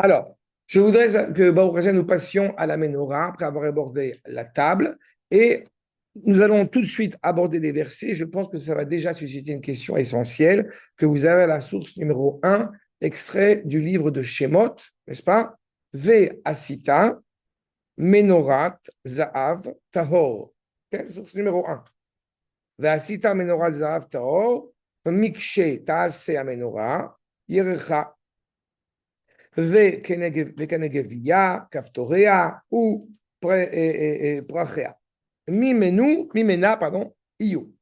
Alors, je voudrais que Baruch Hashem, nous passions à la menorah après avoir abordé la table et nous allons tout de suite aborder les versets. Je pense que ça va déjà susciter une question essentielle que vous avez à la source numéro un, extrait du livre de Shemot, n'est-ce pas? Ve asita menorat zaav tahor. Okay? Source numéro un. Ve asita menorat zaav tahor, mikshe taase amenorah, yirecha וכנגבייה, כפתוריה ופרחיה. ממנה, pardon, iou.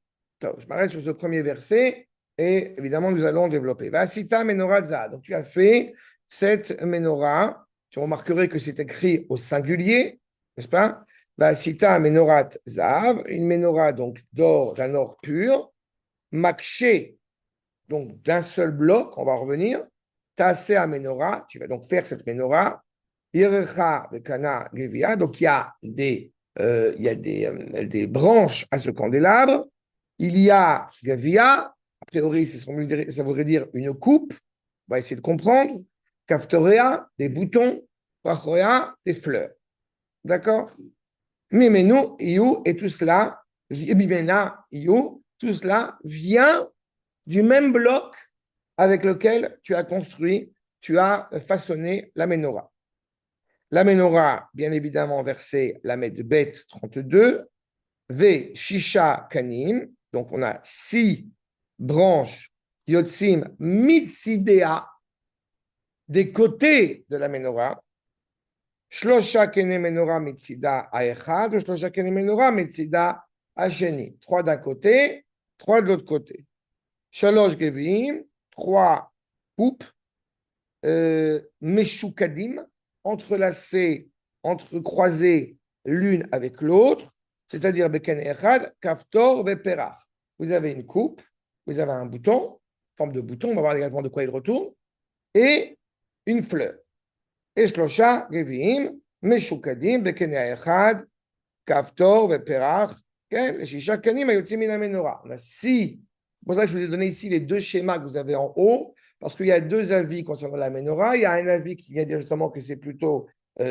Je m'arrête sur ce premier verset et évidemment nous allons développer. Vasita menorah za. Donc tu as fait cette menorah. Tu remarquerai que c'est écrit au singulier, n'est-ce pas? Vasita menorat zav, une menorah donc d'or, d'un or pur, makché, donc d'un seul bloc, on va revenir. Tassé à menorah, tu vas donc faire cette menorah. Irecha vekana gevia, donc il y a des branches à ce candélabre. Il y a gevia, a priori, ça voudrait dire une coupe. On va essayer de comprendre. Kaftorea, des boutons. Prachorea, des fleurs. D'accord? Mimenu, iou, et tout cela, mimena, iou, tout cela vient du même bloc avec lequel tu as construit, tu as façonné la menorah. La menorah, bien évidemment, verset la Bet 32, V Shisha Kanim, donc on a 6 branches, Yotzim Mitsidea, des côtés de la menorah, Shlosha Kene Menorah Mitzida Aechad, Shlosha Kene Menorah Mitzida Asheni, 3 d'un côté, 3 de l'autre côté. Shalosh Gevim, 3 coupes, Meshukadim, entrelacées, entrecroisées l'une avec l'autre, c'est-à-dire Beken Echad, Kaftor, Veperach. Vous avez une coupe, vous avez un bouton, forme de bouton, on va voir également de quoi il retourne, et une fleur. Et Shlosha Gevim, Meshukadim, Beken Echad, Kaftor, Veperach, les Shisha Kanim, Ayotzim Min HaMenorah. On a 6. C'est pour ça que je vous ai donné ici les 2 schémas que vous avez en haut, parce qu'il y a 2 avis concernant la menorah. Il y a un avis qui vient dire justement que c'est plutôt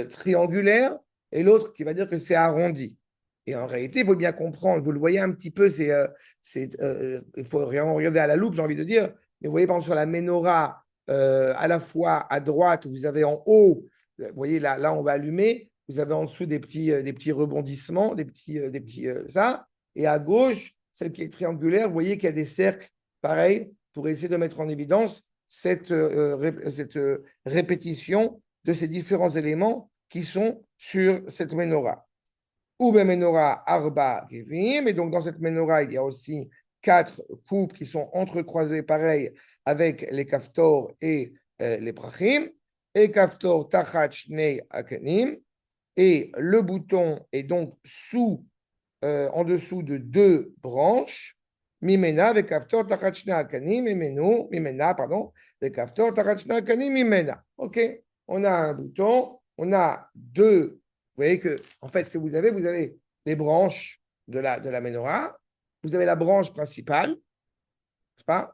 triangulaire, et l'autre qui va dire que c'est arrondi. Et en réalité, il faut bien comprendre, vous le voyez un petit peu, il faut vraiment regarder à la loupe, j'ai envie de dire, mais vous voyez par exemple sur la menorah, à la fois à droite, vous avez en haut, vous voyez là on va allumer, vous avez en dessous des petits rebondissements, ça. Et à gauche, celle qui est triangulaire, vous voyez qu'il y a des cercles pareils pour essayer de mettre en évidence cette répétition de ces différents éléments qui sont sur cette menorah. Ou menorah arba kevim. Et donc, dans cette menorah, il y a aussi 4 coupes qui sont entrecroisées, pareil, avec les kaftor et les prachim. Et kaftor tachat shnei akanim. Et le bouton est donc en dessous de 2 branches. Mimena avec kaftor tachachna akanim, mimena, pardon, avec kaftor tachachna akanim, mimena. OK? On a un bouton, on a 2. Vous voyez que, en fait, ce que vous avez les branches de la menorah, vous avez la branche principale, n'est-ce pas?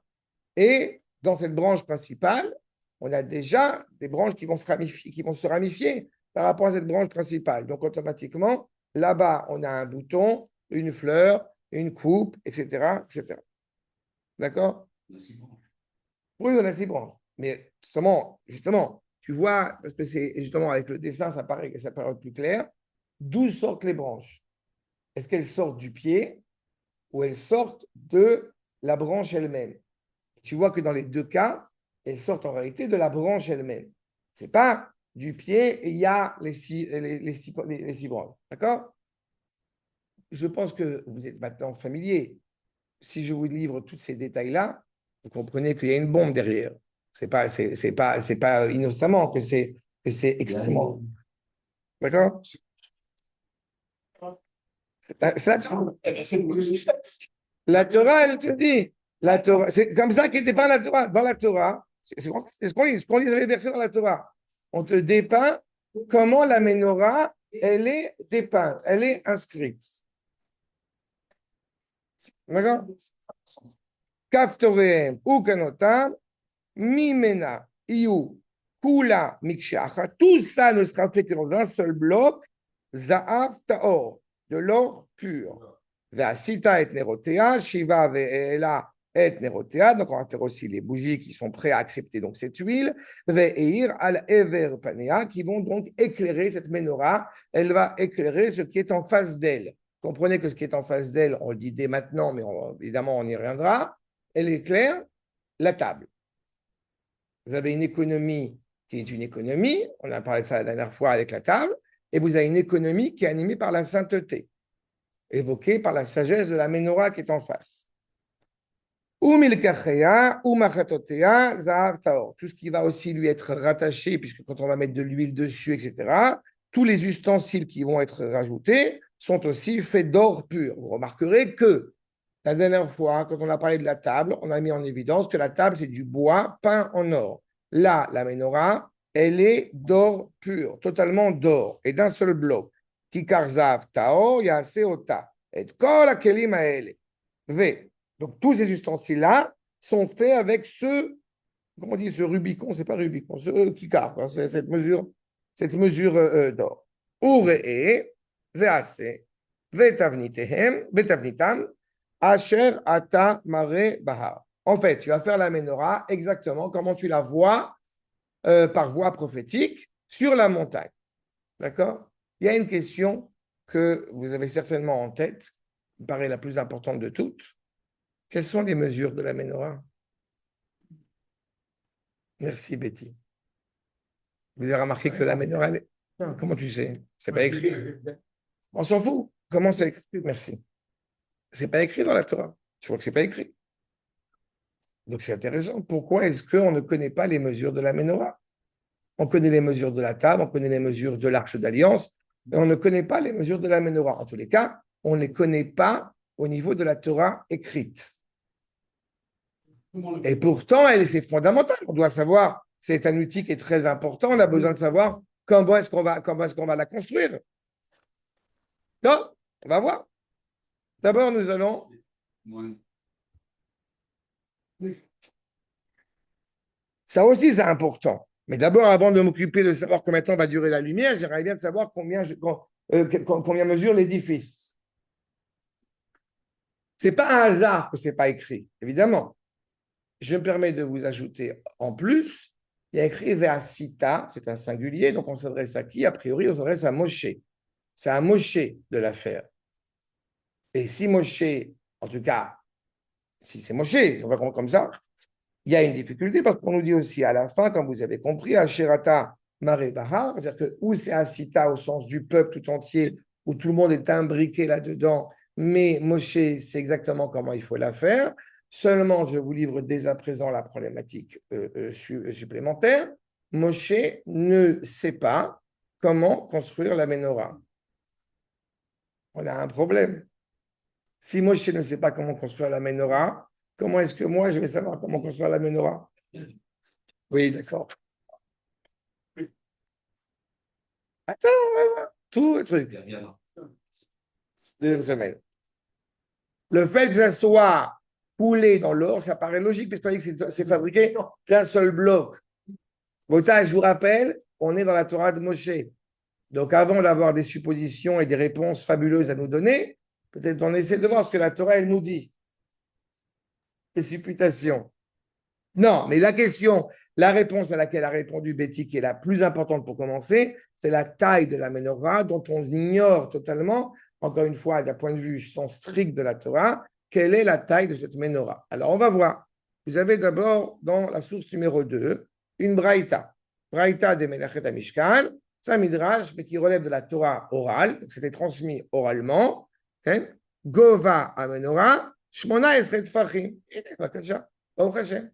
Et dans cette branche principale, on a déjà des branches qui vont se ramifier par rapport à cette branche principale. Donc, automatiquement, là-bas, on a un bouton, une fleur, une coupe, etc., etc. D'accord? Oui, on a 6 branches. Mais justement, tu vois, parce que c'est justement avec le dessin, ça paraît plus clair, d'où sortent les branches? Est-ce qu'elles sortent du pied ou elles sortent de la branche elle-même? Tu vois que dans les 2 cas, elles sortent en réalité de la branche elle-même. Ce n'est pas du pied et il y a les 6 branches. D'accord? Je pense que vous êtes maintenant familier. Si je vous livre tous ces détails-là, vous comprenez qu'il y a une bombe derrière. C'est pas innocemment que c'est extrêmement. D'accord? La Torah, elle te dit. La Torah, c'est comme ça qu'il dépeint la Torah. Dans la Torah, c'est ce qu'on lit dans les versets dans la Torah. On te dépeint comment la menorah, elle est dépeinte, elle est inscrite. D'accord? Kaftoreem ou kanotam, mimena, iou, Kula Mikshacha, tout ça ne sera fait que dans un seul bloc, Za'av Taor, de l'or pur. Ve'asita et Nerotea, Shiva ve'ela et Nerotea, donc on va faire aussi les bougies qui sont prêtes à accepter donc cette huile, Ve'eir al Ever Panea, qui vont donc éclairer cette menorah, elle va éclairer ce qui est en face d'elle. Comprenez que ce qui est en face d'elle, on le dit dès maintenant, mais évidemment on y reviendra, elle éclaire la table. Vous avez une économie qui est une économie, on a parlé de ça la dernière fois avec la table, et vous avez une économie qui est animée par la sainteté, évoquée par la sagesse de la menorah qui est en face. Ou milkachea, ou machatotea, zahav taor. Tout ce qui va aussi lui être rattaché, puisque quand on va mettre de l'huile dessus, etc., tous les ustensiles qui vont être rajoutés sont aussi faits d'or pur. Vous remarquerez que la dernière fois, quand on a parlé de la table, on a mis en évidence que la table, c'est du bois peint en or. Là, la menorah, elle est d'or pur, totalement d'or, et d'un seul bloc. Kikar zav taor yaseota. Et kol hakelim haele. V. Donc, tous ces ustensiles-là sont faits avec comment on dit, ce Rubicon, c'est pas Rubicon, ce kikar, c'est cette mesure d'or. Uree, vease, vetavnitam, Asher ata mare bahar. En fait, tu vas faire la menorah exactement comment tu la vois par voie prophétique sur la montagne. D'accord? Il y a une question que vous avez certainement en tête, qui me paraît la plus importante de toutes. Quelles sont les mesures de la menorah? Merci Betty. Vous avez remarqué que la menorah, comment tu sais? C'est pas écrit. On s'en fout. Comment c'est écrit? Merci. C'est pas écrit dans la Torah. Tu vois que c'est pas écrit. Donc c'est intéressant. Pourquoi est-ce qu'on ne connaît pas les mesures de la menorah? On connaît les mesures de la table, on connaît les mesures de l'arche d'alliance, mais on ne connaît pas les mesures de la menorah. En tous les cas, on ne les connaît pas au niveau de la Torah écrite. Et pourtant, c'est fondamental. On doit savoir, c'est un outil qui est très important. On a besoin de savoir comment est-ce qu'on va la construire. Donc, on va voir. D'abord, nous allons. Ça aussi, c'est important. Mais d'abord, avant de m'occuper de savoir combien de temps va durer la lumière, j'aimerais bien de savoir combien mesure l'édifice. Ce n'est pas un hasard que ce n'est pas écrit, évidemment. Je me permets de vous ajouter en plus, il y a écrit Ve'asita, c'est un singulier, donc on s'adresse à qui? A priori, on s'adresse à Moshe. C'est à Moshe de la faire. Et si Moshe, en tout cas, si c'est Moshe, on va comprendre comme ça, il y a une difficulté parce qu'on nous dit aussi à la fin, comme vous avez compris, Asherata Mare Bahar, c'est-à-dire que où c'est Asita au sens du peuple tout entier, où tout le monde est imbriqué là-dedans, mais Moshe sait exactement comment il faut la faire. Seulement, je vous livre dès à présent la problématique supplémentaire. Moshe ne sait pas comment construire la menorah. On a un problème. Si Moshe ne sait pas comment construire la menorah, comment est-ce que moi je vais savoir comment construire la menorah? Oui, d'accord. Attends, tout le truc. 2 semaines. Le fait que ça soit coulé dans l'or, ça paraît logique, parce qu'on dit que c'est fabriqué d'un seul bloc. Bota, je vous rappelle, on est dans la Torah de Moshe. Donc, avant d'avoir des suppositions et des réponses fabuleuses à nous donner, peut-être on essaie de voir ce que la Torah, elle nous dit. Les supputations. Non, mais la réponse à laquelle a répondu Betty, qui est la plus importante pour commencer, c'est la taille de la menorah, dont on ignore totalement, encore une fois, d'un point de vue sens strict de la Torah, quelle est la taille de cette menorah. Alors, on va voir. Vous avez d'abord, dans la source numéro 2, une braïta. Braïta de Menachet Mishkan, c'est un midrash, mais qui relève de la Torah orale, donc c'était transmis oralement. Okay? Gova a menorah, Shmona Esret Fachim. Et Baruch Hashem.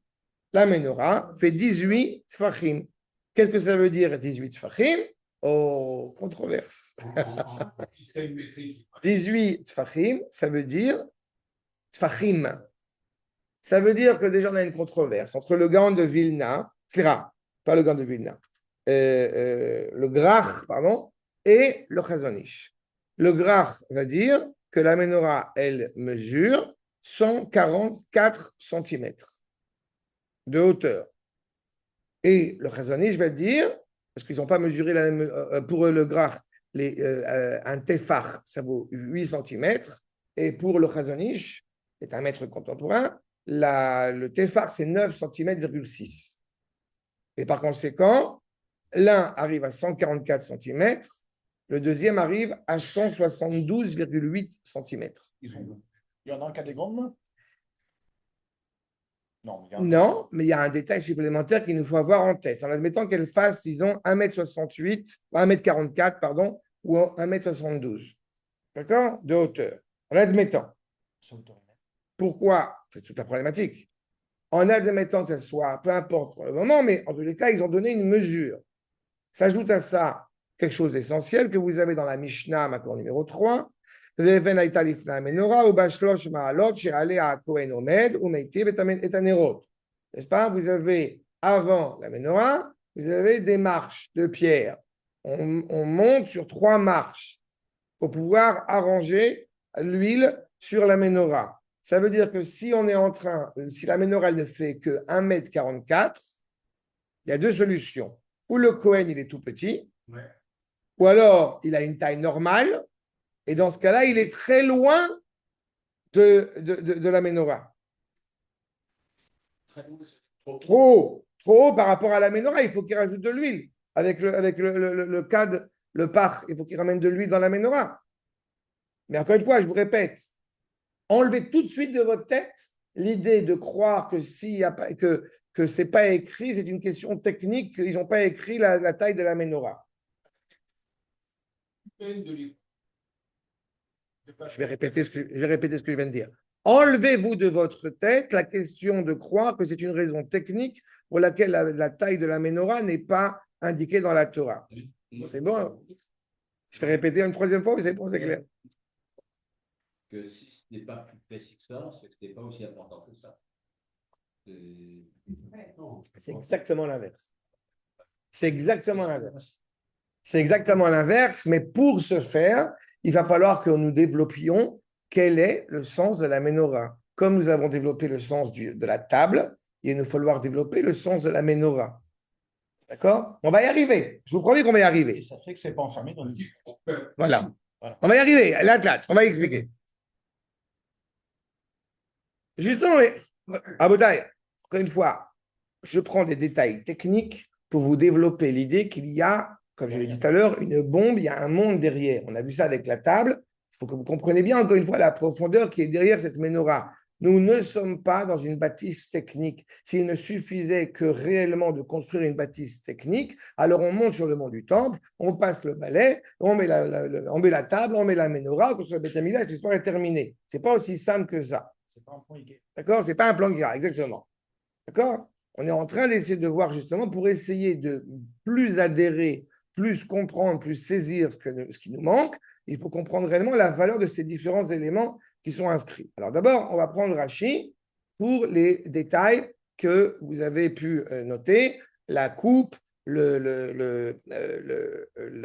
La menorah fait 18 tfachim. Qu'est-ce que ça veut dire 18 tfachim? Oh, controverse. 18 tfachim, ça veut dire tfachim. Ça veut dire que déjà on a une controverse entre le Gaon de Vilna, pas le Gaon de Vilna, le Grach, pardon, et le Chazon Ish. Le Grach va dire que la menorah, elle mesure 144 cm de hauteur. Et le Chazon Ish va dire, parce qu'ils n'ont pas mesuré la même, pour le graphe, un tefach, ça vaut 8 cm, et pour le Chazon Ish, qui est un mètre contemporain, le tefach, c'est 9 cm,6. Et par conséquent, l'un arrive à 144 cm, le deuxième arrive à 172,8 cm. Il y en a un qui a des grandes mains? Non, mais il y a un détail supplémentaire qu'il nous faut avoir en tête. En admettant qu'elle fasse, disons, 1,68 m, 1,44 m, pardon, ou 1,72 m. D'accord? De hauteur. En admettant. Pourquoi? C'est toute la problématique. En admettant que ce soit, peu importe pour le moment, mais en tous les cas, ils ont donné une mesure. S'ajoute à ça quelque chose d'essentiel que vous avez dans la Mishnah, ma cour numéro 3. N'est-ce pas? Vous avez, avant la menorah, vous avez des marches de pierre. On monte sur 3 marches pour pouvoir arranger l'huile sur la menorah. Ça veut dire que si on est en train, si la menorah ne fait que 1,44 m, il y a 2 solutions. Ou le Kohen, il est tout petit, ou alors il a une taille normale, et dans ce cas-là, il est très loin de la menorah. Trop haut par rapport à la menorah, il faut qu'il rajoute de l'huile. Avec le cadre, le par, il faut qu'il ramène de l'huile dans la menorah. Mais encore une fois, je vous répète, enlevez tout de suite de votre tête l'idée de croire que s'il y a pas, que c'est pas écrit, c'est une question technique, qu'ils n'ont pas écrit la taille de la menorah. Je vais répéter ce que je viens de dire. Enlevez-vous de votre tête la question de croire que c'est une raison technique pour laquelle la taille de la menorah n'est pas indiquée dans la Torah. C'est bon? Hein? Je vais répéter une troisième fois, c'est bon, c'est clair. Que si ce n'est pas plus précis que ça, c'est que ce n'est pas aussi important que ça. C'est exactement l'inverse. C'est exactement l'inverse. C'est exactement l'inverse, mais pour ce faire, il va falloir que nous développions quel est le sens de la menorah. Comme nous avons développé le sens de la table, il va nous falloir développer le sens de la menorah. D'accord? On va y arriver. Je vous promets qu'on va y arriver. Ça fait que c'est pas enfermé dans le... Voilà. On va y arriver. L'athlète, on va y expliquer. Justement, à Botaï, encore une fois, je prends des détails techniques pour vous développer l'idée qu'il y a, comme je l'ai dit tout à l'heure, une bombe, il y a un monde derrière. On a vu ça avec la table. Il faut que vous compreniez bien, encore une fois, la profondeur qui est derrière cette menorah. Nous ne sommes pas dans une bâtisse technique. S'il ne suffisait que réellement de construire une bâtisse technique, alors on monte sur le mont du temple, on passe le balai, on met la table, on met la menorah, on construit le Beth Amikdash, l'histoire est terminée. Ce n'est pas aussi simple que ça. C'est pas un point égale. D'accord? Ce n'est pas un plan Gira, exactement. D'accord? On est en train d'essayer de voir justement pour essayer de plus adhérer, plus comprendre, plus saisir ce qui nous manque. Il faut comprendre réellement la valeur de ces différents éléments qui sont inscrits. Alors d'abord, on va prendre Rashi pour les détails que vous avez pu noter, la coupe, la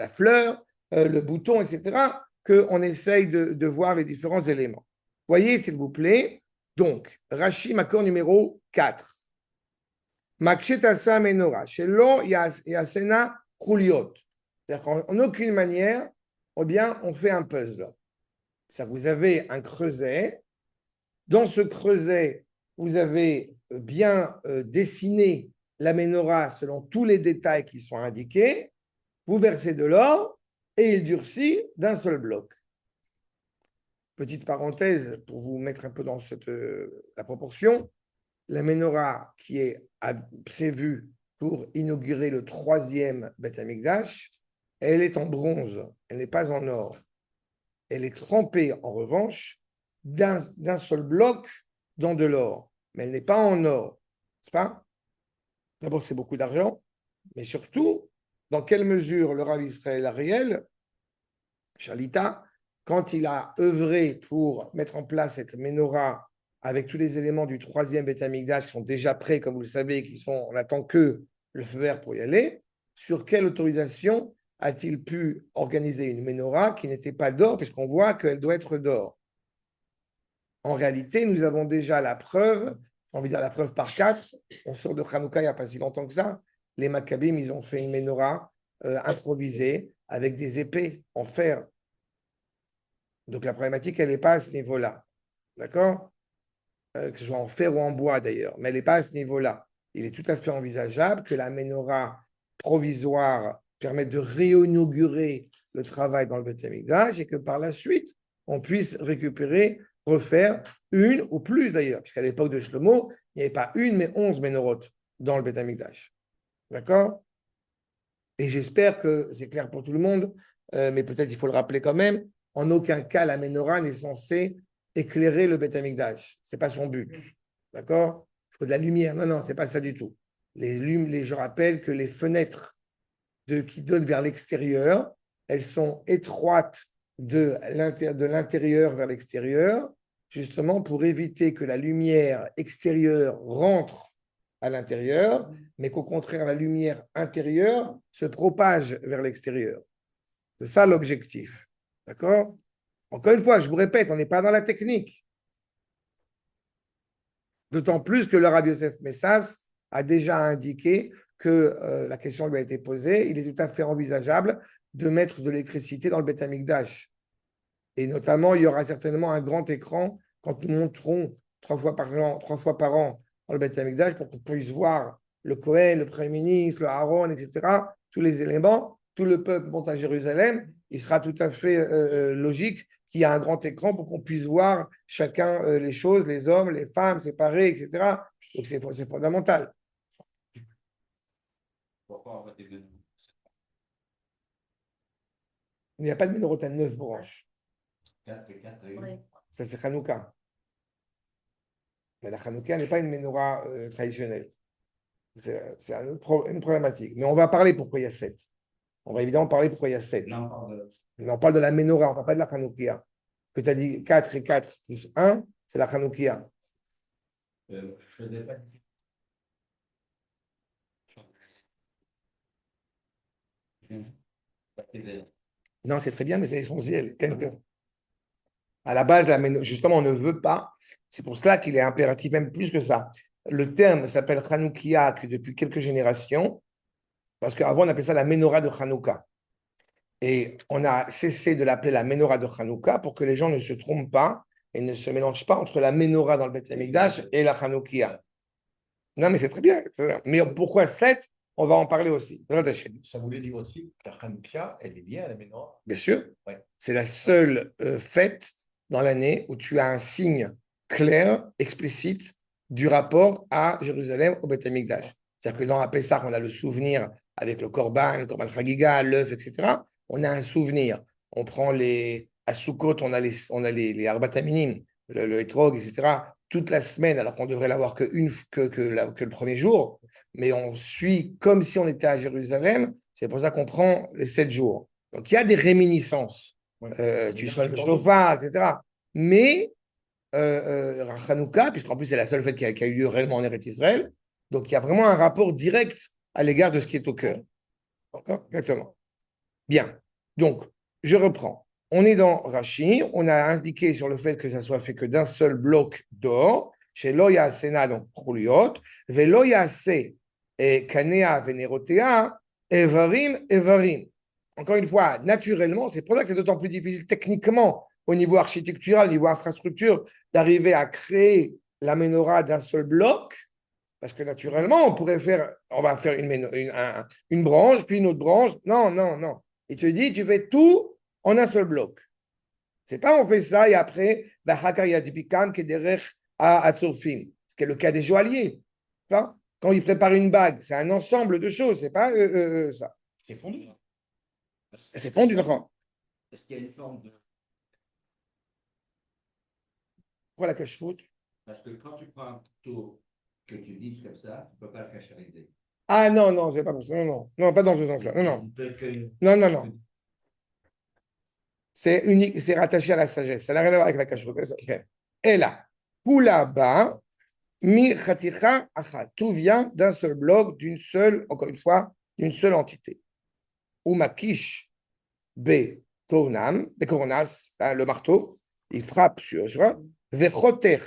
fleur, le bouton, etc., qu'on essaye de voir les différents éléments. Voyez, s'il vous plaît, donc, Rashi, Makor numéro 4. Makchetasa menora, shelo yasena kruliot. C'est-à-dire qu'en aucune manière, eh bien, on fait un puzzle. Ça, vous avez un creuset. Dans ce creuset, vous avez bien dessiné la menorah selon tous les détails qui sont indiqués. Vous versez de l'or et il durcit d'un seul bloc. Petite parenthèse pour vous mettre un peu dans la proportion. La menorah qui est prévue pour inaugurer le 3e Beth Amikdash, elle est en bronze, elle n'est pas en or. Elle est trempée, en revanche, d'un seul bloc dans de l'or, mais elle n'est pas en or. N'est-ce pas? D'abord, c'est beaucoup d'argent, mais surtout, dans quelle mesure le Rav Israël Ariel, Shalita, quand il a œuvré pour mettre en place cette menorah avec tous les éléments du 3e Beth Amikdash qui sont déjà prêts, comme vous le savez, on n'attend que le feu vert pour y aller, sur quelle autorisation a-t-il pu organiser une menorah qui n'était pas d'or, puisqu'on voit qu'elle doit être d'or? En réalité, nous avons déjà la preuve, on va dire la preuve par 4, on sort de Hanouka il n'y a pas si longtemps que ça, les Maccabim, ils ont fait une menorah improvisée avec des épées en fer. Donc la problématique, elle n'est pas à ce niveau-là. D'accord? Que ce soit en fer ou en bois d'ailleurs, mais elle n'est pas à ce niveau-là. Il est tout à fait envisageable que la menorah provisoire permette de réinaugurer le travail dans le Beth Amikdash et que par la suite, on puisse récupérer, refaire une ou plus d'ailleurs, puisqu'à l'époque de Shlomo, il n'y avait pas une, mais 11 ménorotes dans le Beth Amikdash. D'accord? Et j'espère que c'est clair pour tout le monde, mais peut-être il faut le rappeler quand même, en aucun cas la menorah n'est censée éclairer le Beth Amikdash. Ce n'est pas son but. D'accord? Il faut de la lumière. Non, non, ce n'est pas ça du tout. Je rappelle que les fenêtres qui donnent vers l'extérieur, elles sont étroites de l'intérieur vers l'extérieur, justement pour éviter que la lumière extérieure rentre à l'intérieur, mais qu'au contraire, la lumière intérieure se propage vers l'extérieur. C'est ça l'objectif. D'accord? Encore une fois, je vous répète, on n'est pas dans la technique. D'autant plus que le Rabbi Yosef Messas a déjà indiqué que la question lui a été posée. Il est tout à fait envisageable de mettre de l'électricité dans le Beth Amikdash. Et notamment, il y aura certainement un grand écran quand nous monterons 3 fois par an dans le Beth Amikdash pour qu'on puisse voir le Kohen, le Premier ministre, le Aaron, etc., tous les éléments. Tout le peuple monte à Jérusalem. Il sera tout à fait logique qu'il y ait un grand écran pour qu'on puisse voir chacun les choses, les hommes, les femmes séparés, etc. Donc c'est fondamental. Pourquoi on va devenir Il n'y a pas de menorot à 9 branches. 4 et 4 et 1? Ça, c'est Hanouka. Mais la Hanouka n'est pas une menorah traditionnelle. C'est une problématique. Mais on va parler pourquoi il y a 7. On va évidemment parler pourquoi il y a 7. Mais on parle de la menorah, on ne parle pas de la Hanoukia. Que tu as dit 4 et 4 plus 1, c'est la Hanoukia. Je ne faisais pas. Non, c'est très bien, mais c'est essentiel. À la base, justement, on ne veut pas. C'est pour cela qu'il est impératif, même plus que ça. Le terme s'appelle Hanoukia depuis quelques générations, parce qu'avant, on appelait ça la menorah de Hanouka. Et on a cessé de l'appeler la menorah de Hanouka pour que les gens ne se trompent pas et ne se mélangent pas entre la menorah dans le Beth Amikdash et la Hanoukia. Non, mais c'est très bien. Mais pourquoi 7? On va en parler aussi. Ça voulait dire aussi que la Hanouka, elle est liée à la menorah. Bien sûr. Ouais. C'est la seule fête dans l'année où tu as un signe clair, explicite, du rapport à Jérusalem, au Beth Amikdash. C'est-à-dire que dans la Pessah, on a le souvenir avec le Korban Chagiga, l'œuf, etc. On a un souvenir. On prend à Sukkot, on a les Arbat Aminim, le Etrog, etc. Toute la semaine, alors qu'on devrait l'avoir que le premier jour. Mais on suit comme si on était à Jérusalem. C'est pour ça qu'on prend les 7 jours. Donc, il y a des réminiscences. Tu sonnes le chauffard, etc. Mais Hanouka, puisqu'en plus c'est la seule fête qui a eu lieu réellement en Eretz Israël, donc il y a vraiment un rapport direct à l'égard de ce qui est au cœur. D'accord? Exactement. Bien. Donc, je reprends. On est dans Rashi, on a indiqué sur le fait que ça soit fait que d'un seul bloc d'or, chez Loya Sena, donc Prouliot, Veloya Se et Kanea Venerotea, Evarim, Evarim. Encore une fois, naturellement, c'est pour ça que c'est d'autant plus difficile techniquement, au niveau architectural, au niveau infrastructure, d'arriver à créer la menorah d'un seul bloc, parce que naturellement, on va faire une branche, puis une autre branche. Non, non, non. Il te dit, tu fais tout en un seul bloc. C'est pas on fait ça et après, ce qui est le cas des joailliers. Quand ils préparent une bague, c'est un ensemble de choses, c'est pas ça. C'est fondu. C'est fondu, enfin. Est-ce qu'il y a une forme de. Pourquoi la cache-route? Parce que quand tu prends un couteau que tu lisses comme ça, tu ne peux pas le cachériser. Ah non, non, c'est pas pour ça. Non, non, non, pas dans ce sens-là. Non, non. Non, non, non. C'est unique, c'est rattaché à la sagesse. Ça n'a rien à voir avec la cache-route. Okay. Et là, Poulaba, Mi Khaticha Achat. Tout vient d'un seul bloc, d'une seule, encore une fois, d'une seule entité. Umakish Be Kornam, Be Kornas, le marteau, il frappe sur Vechoter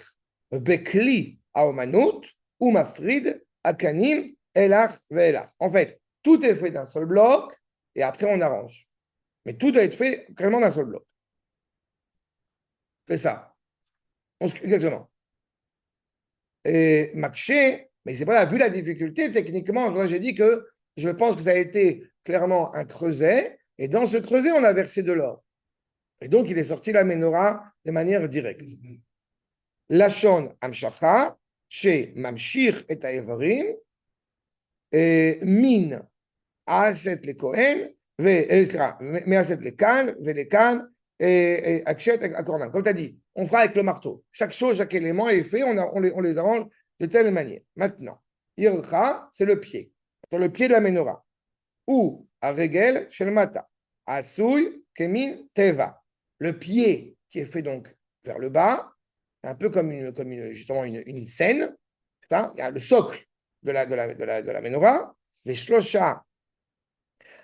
Bekli Aomanut, Umafrid Akanim Elach ve'elach. En fait, tout est fait d'un seul bloc et après on arrange. Mais tout doit être fait carrément d'un seul bloc. C'est ça. Exactement. Et Makché, mais c'est pas là, vu la difficulté, techniquement, moi j'ai dit que je pense que ça a été clairement un creuset, et dans ce creuset, on a versé de l'or. Et donc, il est sorti la menorah de manière directe. Lachon Amshacha, chez Mamshir et Taevarim, min Aset le Kohen, Measet le Kan, Velekan, et Akshet Akornan. Comme tu as dit, on fera avec le marteau. Chaque chose, chaque élément est fait, on les arrange de telle manière. Maintenant, Ircha, c'est le pied. Sur le pied de la menorah. Ou à Regel, chez le Mata. Asouy, Kemin, Teva. Le pied qui est fait donc vers le bas, un peu comme justement une scène. Il y a le socle de la menorah. Les shlosha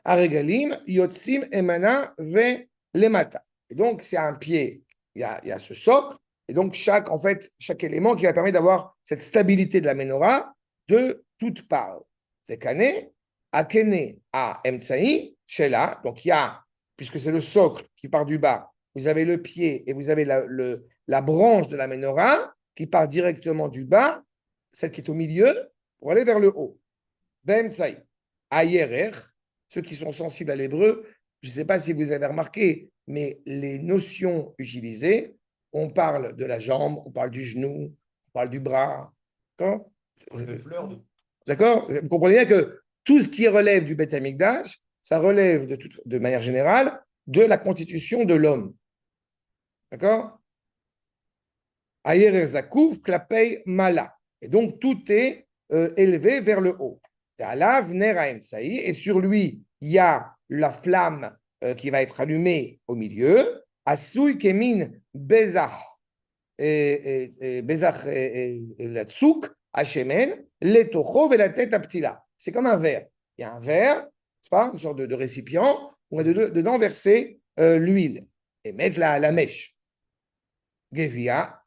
Aregalim, Yotzim, Emana, Ve, Lemata. Et donc, c'est un pied, il y a ce socle, et donc chaque élément qui va permettre d'avoir cette stabilité de la menorah de toutes parts. Vekane, Akene, A, Emtsaï, Shela, donc il y a, puisque c'est le socle qui part du bas, vous avez le pied et vous avez la branche de la menorah qui part directement du bas, celle qui est au milieu, pour aller vers le haut. Bemtsaï, Ayerer, ceux qui sont sensibles à l'hébreu, je ne sais pas si vous avez remarqué, mais les notions utilisées, on parle de la jambe, on parle du genou, on parle du bras. D'accord. Vous comprenez bien que tout ce qui relève du Beth Amikdash, ça relève de manière générale de la constitution de l'homme. D'accord. Ayer Zakouf, Klapei Mala. Et donc tout est élevé vers le haut. Et sur lui, il y a la flamme qui va être allumée au milieu. Asui Kemin Bezach, Bezach la tsouk, Hashemen, l'etocho et la tête aptila. C'est comme un verre. Il y a un verre, c'est pas une sorte de récipient, on va dedans verser l'huile et mettre la mèche. Gevia,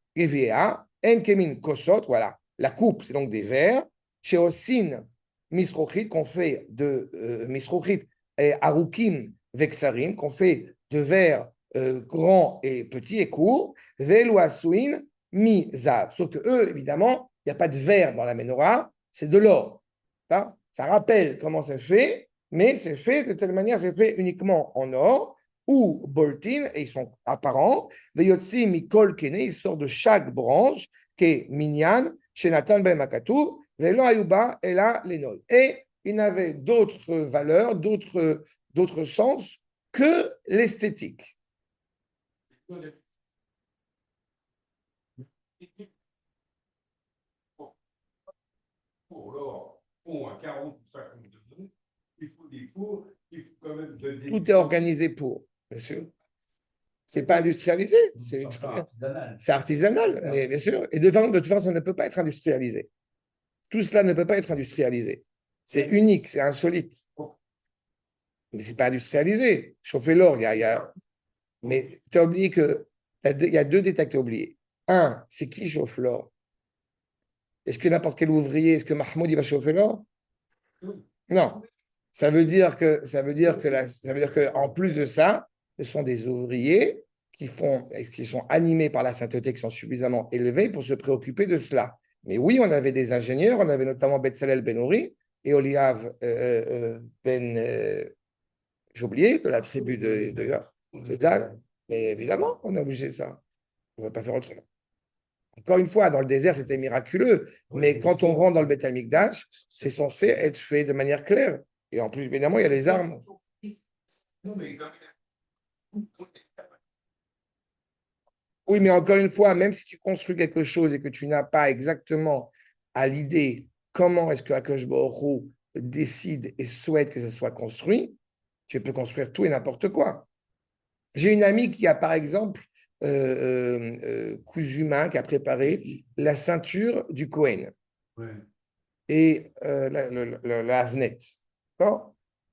En Kemin Kosot, voilà. La coupe, c'est donc des verres. Chez Osin, Misrochit, qu'on fait de Misrochit et Arukim Vexarim, qu'on fait de verres grands et petits et courts. Velu Asuin, Mi Zav. Sauf que eux, évidemment, il n'y a pas de verre dans la menorah, c'est de l'or. Ça rappelle comment c'est fait, mais c'est fait de telle manière, c'est fait uniquement en or ou boltin, et ils sont apparents, veyotsi mikol kene, ils sortent de chaque branche, qui est minyan, chez Nathan ben Makatou, velo ayuba, et là, les noy. Et il n'avait d'autres valeurs, d'autres sens que l'esthétique. Pour l'or, pont à 40 ou 50 degrés, il faut des fours, il faut quand même de Tout est organisé pour, bien sûr. C'est pas industrialisé, c'est artisanal, mais bien sûr. Et de toute façon, ça ne peut pas être industrialisé. Tout cela ne peut pas être industrialisé. C'est unique, c'est insolite. Mais ce n'est pas industrialisé. Chauffer l'or, mais tu as oublié qu'il y a deux détails que tu as oubliés. Un, c'est qui chauffe l'or? Est-ce que n'importe quel ouvrier, est-ce que Mahmoud il va chauffer l'or? Non. Ça veut dire que en plus de ça, ce sont des ouvriers qui sont animés par la sainteté, qui sont suffisamment élevés pour se préoccuper de cela. Mais oui, on avait des ingénieurs, on avait notamment Betzalel Ben-Ori et Oliav j'ai oublié, de la tribu de Dan. Mais évidemment, on est obligé de ça. On ne va pas faire autrement. Encore une fois, dans le désert, c'était miraculeux. Mais quand on rentre dans le Beth Amikdash, c'est censé être fait de manière claire. Et en plus, évidemment, il y a les armes. Oui, mais encore une fois, même si tu construis quelque chose et que tu n'as pas exactement à l'idée comment est-ce que Akash Baruch Hu décide et souhaite que ça soit construit, tu peux construire tout et n'importe quoi. J'ai une amie qui a, par exemple, Kuzuma, qui a préparé la ceinture du Cohen et la Havnet.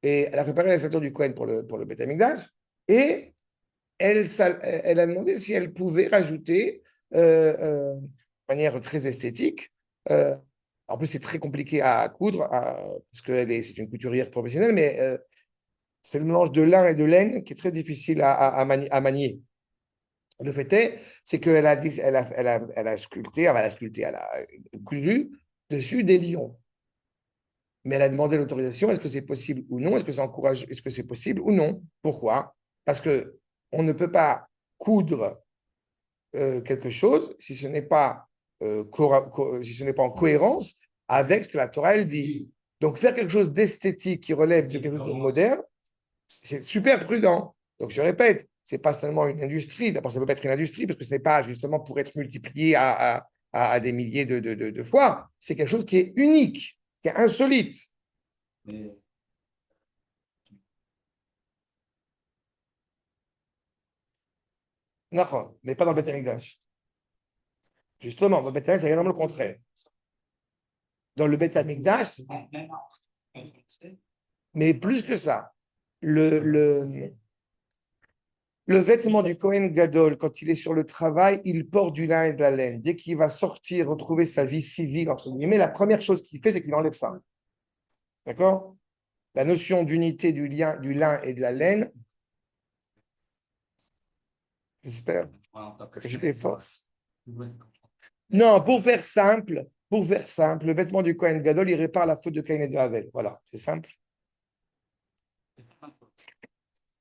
Et elle a préparé la ceinture du Cohen pour le Beth Amikdash. Et elle a demandé si elle pouvait rajouter, de manière très esthétique, En plus, c'est très compliqué à coudre parce que c'est une couturière professionnelle, mais c'est le mélange de lin et de laine qui est très difficile à manier. Le fait est, c'est qu'elle a, elle a sculpté, elle a cousu dessus des lions. Mais elle a demandé l'autorisation, est-ce que c'est possible ou non? Est-ce que c'est encouragé? Est-ce que c'est possible ou non? Pourquoi? Parce que on ne peut pas coudre quelque chose si ce n'est pas, si ce n'est pas en cohérence avec ce que la Torah elle dit. Donc faire quelque chose d'esthétique qui relève de quelque chose de moderne, c'est super prudent. Donc je répète, c'est pas seulement une industrie. D'abord, ça peut pas être une industrie parce que ce n'est pas justement pour être multiplié à des milliers de fois. C'est quelque chose qui est unique, qui est insolite. Mais Non, mais pas dans le Beth Amikdash. Justement, dans le Beth Amikdash, c'est exactement le contraire. Dans le Beth Amikdash, mais plus que ça, le vêtement du Kohen Gadol, quand il est sur le travail, il porte du lin et de la laine. Dès qu'il va sortir, retrouver sa vie civile, entre guillemets, la première chose qu'il fait, c'est qu'il enlève ça. D'accord? La notion d'unité du lin et de la laine, j'espère que je m'efforce. Non, pour faire simple, le vêtement du Kohen Gadol, il répare la faute de Caïn et de Havel. Voilà, c'est simple.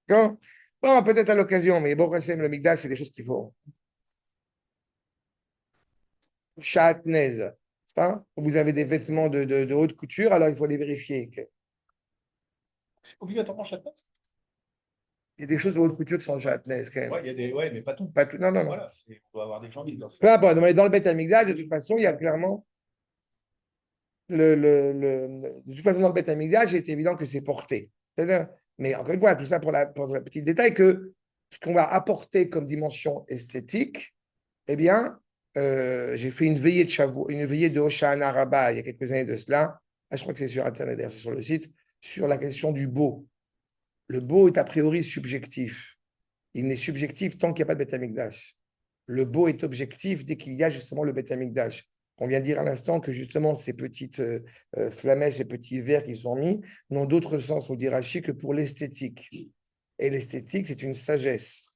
D'accord? Bon, peut-être à l'occasion, mais bon, le Migdash, c'est des choses qu'il faut. Chatnez, c'est pas? Vous avez des vêtements de haute couture, alors il faut les vérifier. C'est obligatoirement châtelain. Il y a des choses de haute couture qui sont chatnez, quand même. Ouais, il y a des, ouais, mais pas tout. Pas tout, non, non, non. Voilà, on doit avoir des gens qui doivent Peu faire. importe, mais dans le Beth Amikdash, de toute façon, il y a clairement de toute façon, dans le Beth Amikdash, c'est évident que c'est porté. C'est-à-dire, mais encore une fois, tout ça pour le petit détail que ce qu'on va apporter comme dimension esthétique, eh bien, j'ai fait une veillée de une veillée de Hoshana Rabbah il y a quelques années de cela. Ah, je crois que c'est sur Internet, d'ailleurs, c'est sur le site, sur la question du beau. Le beau est a priori subjectif. Il n'est subjectif tant qu'il n'y a pas de Beth Amikdash. Le beau est objectif dès qu'il y a justement le Beth Amikdash. On vient de dire à l'instant que justement ces petites flamèches, ces petits verres qui sont mis n'ont d'autre sens, on dit Rashi, que pour l'esthétique. Et l'esthétique, c'est une sagesse.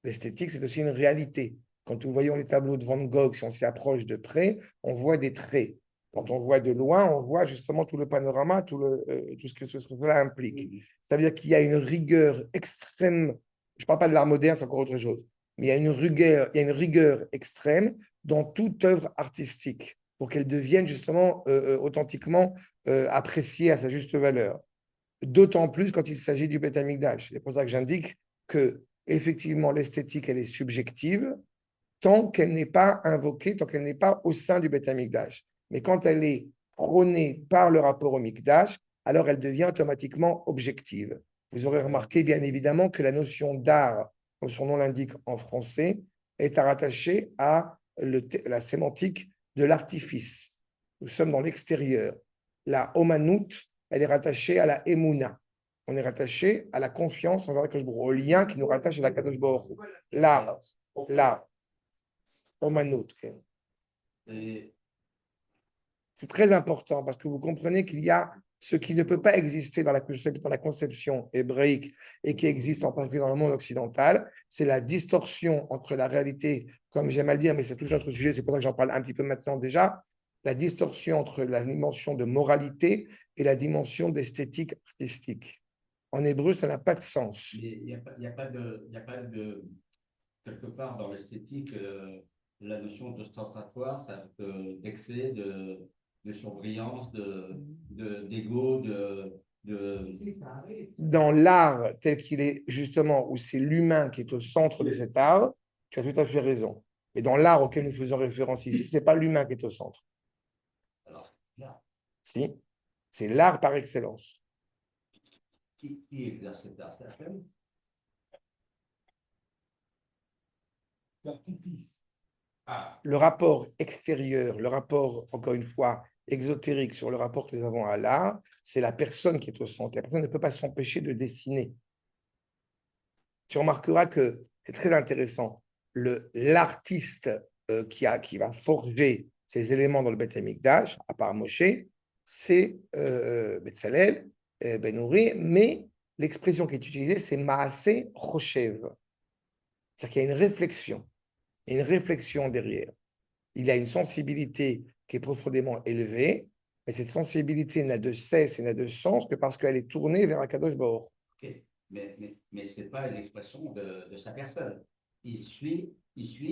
L'esthétique, c'est aussi une réalité. Quand nous voyons les tableaux de Van Gogh, si on s'y approche de près, on voit des traits. Quand on voit de loin, on voit justement tout le panorama, tout ce que cela implique. Ça veut dire qu'il y a une rigueur extrême. Je ne parle pas de l'art moderne, c'est encore autre chose. Mais il y a une rigueur extrême dans toute œuvre artistique pour qu'elle devienne justement authentiquement appréciée à sa juste valeur. D'autant plus quand il s'agit du Beth Amikdash. C'est pour ça que j'indique que effectivement l'esthétique elle est subjective tant qu'elle n'est pas invoquée, tant qu'elle n'est pas au sein du Beth Amikdash. Mais quand elle est prônée par le rapport au Mikdash, alors elle devient automatiquement objective. Vous aurez remarqué bien évidemment que la notion d'art, comme son nom l'indique en français, est rattachée à la sémantique de l'artifice. Nous sommes dans l'extérieur. La Omanout, elle est rattachée à la Emouna. On est rattaché à la confiance envers Kadosh Baruch Hu, au lien qui nous rattache à la Kadosh Baruch Hu. Là, Omanout. Et C'est très important parce que vous comprenez qu'il y a ce qui ne peut pas exister dans la conception hébraïque et qui existe en particulier dans le monde occidental, c'est la distorsion entre la réalité, comme j'aime à le dire, mais c'est toujours notre sujet, c'est pour ça que j'en parle un petit peu maintenant déjà, la distorsion entre la dimension de moralité et la dimension d'esthétique artistique. En hébreu, ça n'a pas de sens. il n'y a, pas- il y a pas de, il y a pas de, quelque part dans l'esthétique, la notion d'ostentatoire, d'excès, de surbrillance, d'ego, Dans l'art tel qu'il est justement, où c'est l'humain qui est au centre de cet art, tu as tout à fait raison. Mais dans l'art auquel nous faisons référence ici, ce n'est pas l'humain qui est au centre. Alors, là, Si, c'est l'art par excellence. qui exerce cet art? C'est Hachem. Ah, Le rapport extérieur, le rapport, encore une fois, exotérique sur le rapport que nous avons à l'art, c'est la personne qui est au centre. La personne ne peut pas s'empêcher de dessiner. Tu remarqueras que c'est très intéressant. L'artiste qui va forger ces éléments dans le Beth Amikdash, à part Moshe, c'est Betzalel, Ben Uri, mais l'expression qui est utilisée, c'est Maaseh Choshev. C'est-à-dire qu'il y a une réflexion derrière. Il a une sensibilité qui est profondément élevée, mais cette sensibilité n'a de cesse et n'a de sens que parce qu'elle est tournée vers Akadosh Baruch. Ok. Mais ce n'est pas une expression de sa personne. Il suit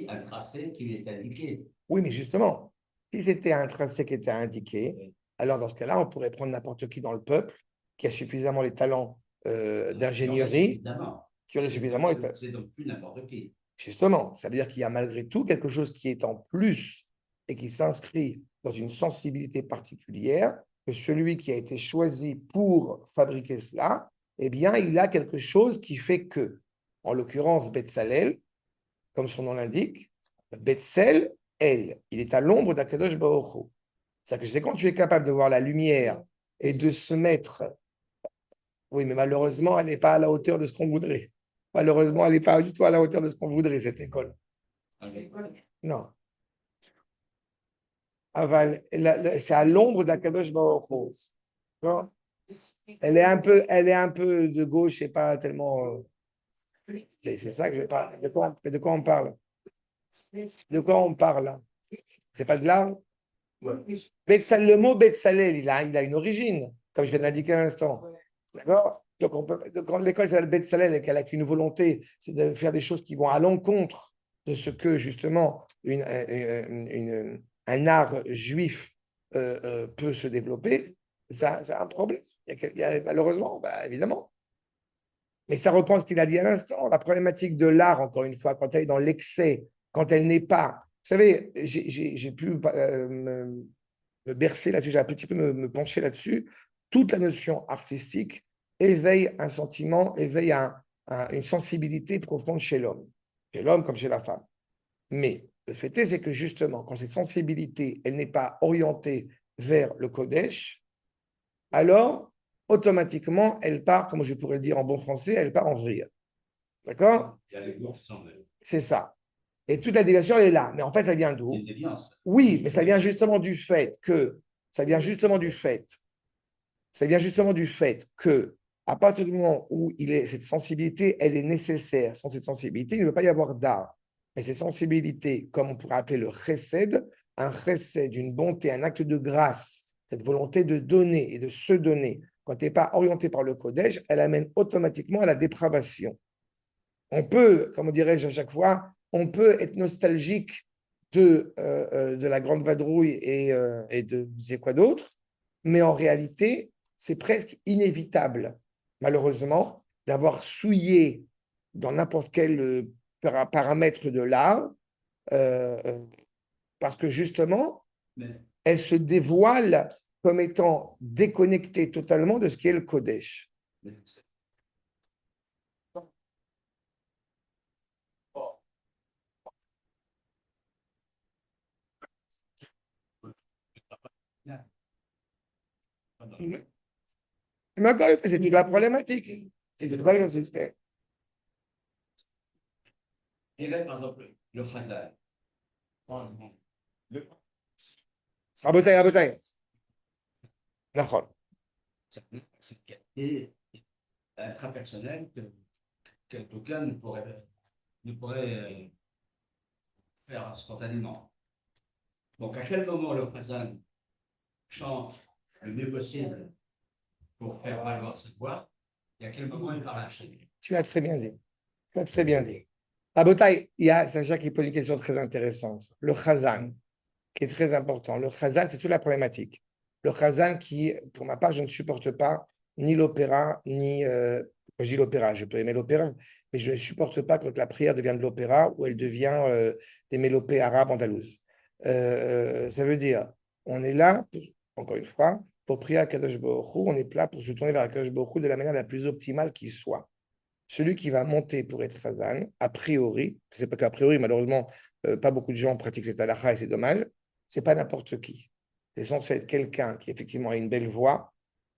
un tracé qui lui est indiqué. Oui, mais justement, si c'était un tracé qui était indiqué, Oui. alors dans ce cas-là, on pourrait prendre n'importe qui dans le peuple qui a suffisamment les talents d'ingénierie, Évidemment. qui aurait suffisamment les C'est donc plus n'importe qui. Justement, ça veut dire qu'il y a malgré tout quelque chose qui est en plus et qui s'inscrit dans une sensibilité particulière, que celui qui a été choisi pour fabriquer cela, eh bien, il a quelque chose qui fait que, en l'occurrence, Betzalel, comme son nom l'indique, Betzel, elle, il est à l'ombre d'Akadosh Baruch Hu. C'est-à-dire que c'est quand tu es capable de voir la lumière et de se mettre. Oui, mais malheureusement, elle n'est pas à la hauteur de ce qu'on voudrait. Malheureusement, elle n'est pas du tout à la hauteur de ce qu'on voudrait, cette école. Non. Aval, c'est à l'ombre d'Akadosh Baruch Hu. Non. Elle est un peu de gauche et pas tellement. Mais c'est ça que je parle. De quoi on parle? De quoi on parle? C'est pas de l'art? Le mot Betsalel, il a une origine, comme je viens de l'indiquer à l'instant. D'accord? Donc, quand l'école s'appelle Betsalel et qu'elle n'a qu'une volonté, c'est de faire des choses qui vont à l'encontre de ce que, justement, un art juif peut se développer, ça, c'est un problème. Malheureusement, bah, évidemment. Mais ça reprend ce qu'il a dit à l'instant, la problématique de l'art, encore une fois, quand elle est dans l'excès, quand elle n'est pas. Vous savez, j'ai pu me bercer là-dessus, j'ai un petit peu me pencher là-dessus. Toute la notion artistique éveille un sentiment, éveille une sensibilité profonde chez l'homme comme chez la femme. Mais le fait est, c'est que justement, quand cette sensibilité, elle n'est pas orientée vers le Kodesh, alors automatiquement, elle part, comme je pourrais le dire en bon français, elle part en vrille. D'accord? Il y a les bourses sans elle. C'est ça. Et toute la déviation, elle est là. Mais en fait, ça vient C'est d'où? une déviance. Oui, mais ça vient justement du fait que, ça vient justement du fait, ça vient justement du fait que, à partir du moment où cette sensibilité, elle est nécessaire. Sans cette sensibilité, il ne peut pas y avoir d'art. Mais cette sensibilité, comme on pourrait appeler le chesed, un chesed, une bonté, un acte de grâce, cette volonté de donner et de se donner, quand tu n'es pas orienté par le Kodesh, elle amène automatiquement à la dépravation. On peut, comme dirais-je à chaque fois, on peut être nostalgique de la Grande Vadrouille et de c'est quoi d'autre, mais en réalité, c'est presque inévitable, malheureusement, d'avoir souillé dans n'importe quel paramètre de l'art, euh, euh, parce que justement, Mais, elle se dévoile comme étant déconnectée totalement de ce qu'est le Kodesh. mais Mais encore une fois, c'est toute la problématique. C'est pour ça que c'est il y a, par exemple, le Khazal. Rabotaï. D'accord. C'est une qualité intrapersonnelle que d'aucuns ne pourrait faire spontanément. Donc, à quel moment le Khazal chante le mieux possible pour faire valoir sa voix, et à quel moment il va lâcher? Tu as très bien dit. Tu as très bien dit. Rabotaï, il y a Sacha qui pose une question très intéressante. Le Khazan, qui est très important. Le Khazan, c'est toute la problématique. Le Khazan qui, pour ma part, je ne supporte pas ni l'opéra, ni. Quand je dis l'opéra, je peux aimer l'opéra, mais je ne supporte pas quand la prière devient de l'opéra ou elle devient des mélopées arabes andalouses. Ça veut dire, on est là, encore une fois, pour prier à Kadosh Baruch Hu, on est là pour se tourner vers Kadosh Baruch Hu de la manière la plus optimale qui soit. Celui qui va monter pour être Khazan, a priori, c'est pas qu'a priori, malheureusement, pas beaucoup de gens pratiquent cette halakha et c'est dommage, c'est pas n'importe qui. C'est censé être quelqu'un qui effectivement a une belle voix,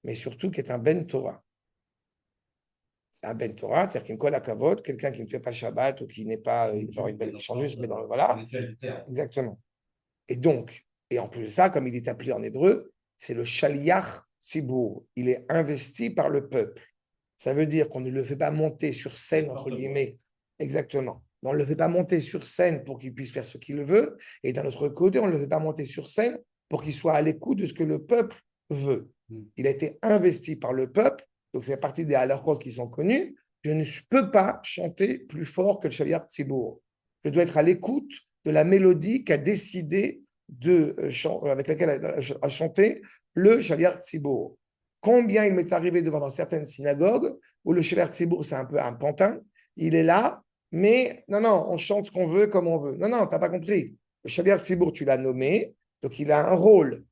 mais surtout qui est un Ben Torah. C'est un Ben Torah, c'est-à-dire qu'il a kavod, quelqu'un qui ne fait pas Shabbat ou qui n'est pas genre une belle changeuse, mais dans le voilà. Exactement. Et donc, Et en plus de ça, comme il est appelé en hébreu, c'est le shaliach tzibur. Il est investi par le peuple. Ça veut dire qu'on ne le fait pas monter sur scène, entre guillemets. Exactement. On ne le fait pas monter sur scène pour qu'il puisse faire ce qu'il veut. Et d'un autre côté, on ne le fait pas monter sur scène pour qu'il soit à l'écoute de ce que le peuple veut. Il a été investi par le peuple. Donc, c'est partie des halachot qui sont connus. Je ne peux pas chanter plus fort que le shaliach tzibur. Je dois être à l'écoute de la mélodie qu'a décidé avec laquelle a chanté le shaliach tzibur. Combien il m'est arrivé de voir dans certaines synagogues où le shaliach tzibur, c'est un peu un pantin, il est là, mais non, on chante ce qu'on veut comme on veut. Non, tu n'as pas compris. Le shaliach tzibur, tu l'as nommé, donc il a un rôle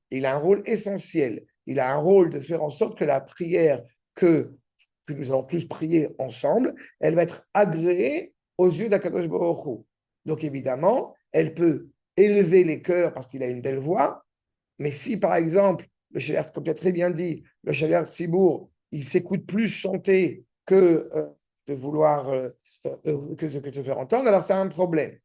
essentiel. Il a un rôle de faire en sorte que la prière que nous allons tous prier ensemble, elle va être agréée aux yeux d'Akadosh Baruch Hu. Donc évidemment, elle peut élever les cœurs parce qu'il a une belle voix, mais si par exemple, le shaliach, comme tu as très bien dit, le shaliach tzibur, il s'écoute plus chanter que de vouloir que de se faire entendre, alors c'est un problème.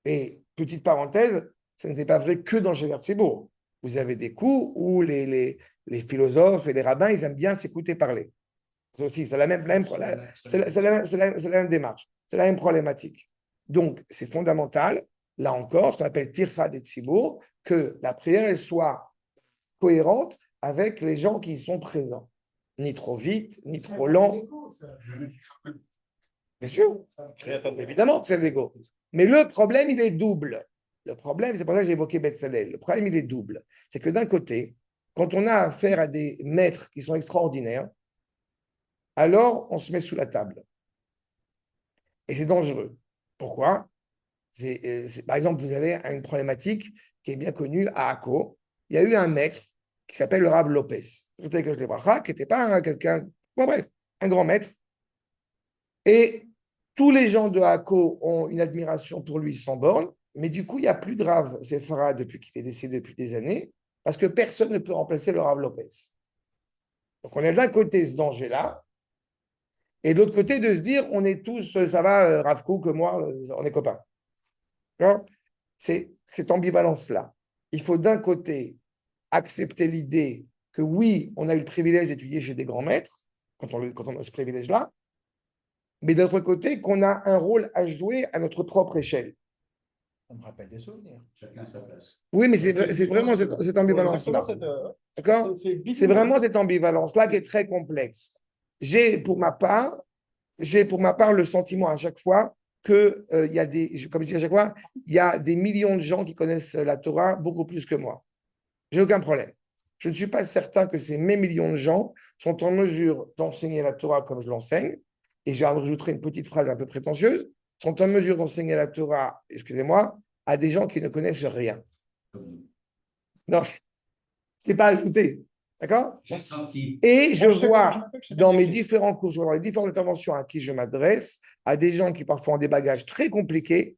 Et petite parenthèse, ça n'est pas vrai que dans le shaliach tzibur. Vous avez des coups où les philosophes et les rabbins, ils aiment bien s'écouter parler. C'est aussi, c'est la même démarche, c'est la même problématique. Donc, c'est fondamental, là encore, ce qu'on appelle tirfa des tzibour, que la prière elle soit cohérente avec les gens qui y sont présents. Ni trop vite, ni trop lent. Bien sûr, évidemment que c'est l'ego. Mais le problème, il est double. Le problème, c'est pour ça que j'ai évoqué Betzalel. Le problème, il est double. C'est que d'un côté, quand on a affaire à des maîtres qui sont extraordinaires, alors on se met sous la table. Et c'est dangereux. Pourquoi? Par exemple, vous avez une problématique qui est bien connue à Akko. Il y a eu un maître qui s'appelle le Rav Lopez, qui n'était pas quelqu'un, bon bref, un grand maître. Et tous les gens de Akko ont une admiration pour lui sans borne, mais du coup, il n'y a plus de Rav Sephara depuis qu'il est décédé depuis des années, parce que personne ne peut remplacer le Rav Lopez. Donc on est d'un côté ce danger-là, et de l'autre côté, de se dire, on est tous, ça va, Rav Kook, moi, on est copains. C'est cette ambivalence-là. Il faut d'un côté accepter l'idée que oui, on a eu le privilège d'étudier chez des grands maîtres, quand on a ce privilège-là, mais d'un autre côté, qu'on a un rôle à jouer à notre propre échelle. Ça me rappelle des souvenirs. Chacun sa place. Oui, mais c'est vraiment cette ambivalence-là. D'accord? C'est vraiment cette ambivalence-là qui est très complexe. J'ai pour ma part le sentiment à chaque fois que il y a comme je dis à chaque fois, il y a des millions de gens qui connaissent la Torah beaucoup plus que moi. J'ai aucun problème. Je ne suis pas certain que ces mêmes millions de gens sont en mesure d'enseigner la Torah comme je l'enseigne. Et je rajouterai une petite phrase un peu prétentieuse, sont en mesure d'enseigner la Torah, excusez-moi, à des gens qui ne connaissent rien. Non, je n'ai pas ajouté. D'accord? J'ai senti. Et je vois dans mes différents cours, je vois dans les différentes interventions à qui je m'adresse, à des gens qui parfois ont des bagages très compliqués,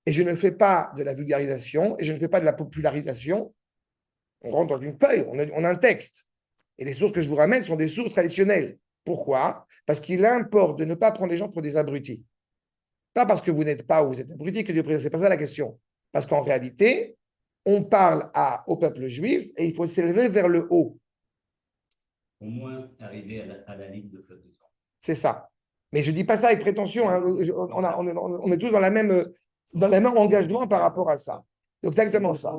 et je ne fais pas de la vulgarisation, et je ne fais pas de la popularisation. On rentre dans une feuille, on a un texte. Et les sources que je vous ramène sont des sources traditionnelles. Pourquoi? Parce qu'il importe de ne pas prendre les gens pour des abrutis. Pas parce que vous n'êtes pas ou vous êtes abrutis que Dieu présente. Ce n'est pas ça la question. Parce qu'en réalité, on parle au peuple juif et il faut s'élever vers le haut. Au moins arriver à la ligne de flottaison. C'est ça. Mais je ne dis pas ça avec prétention. Hein. On est tous dans le même engagement par rapport à ça. Donc, exactement ça.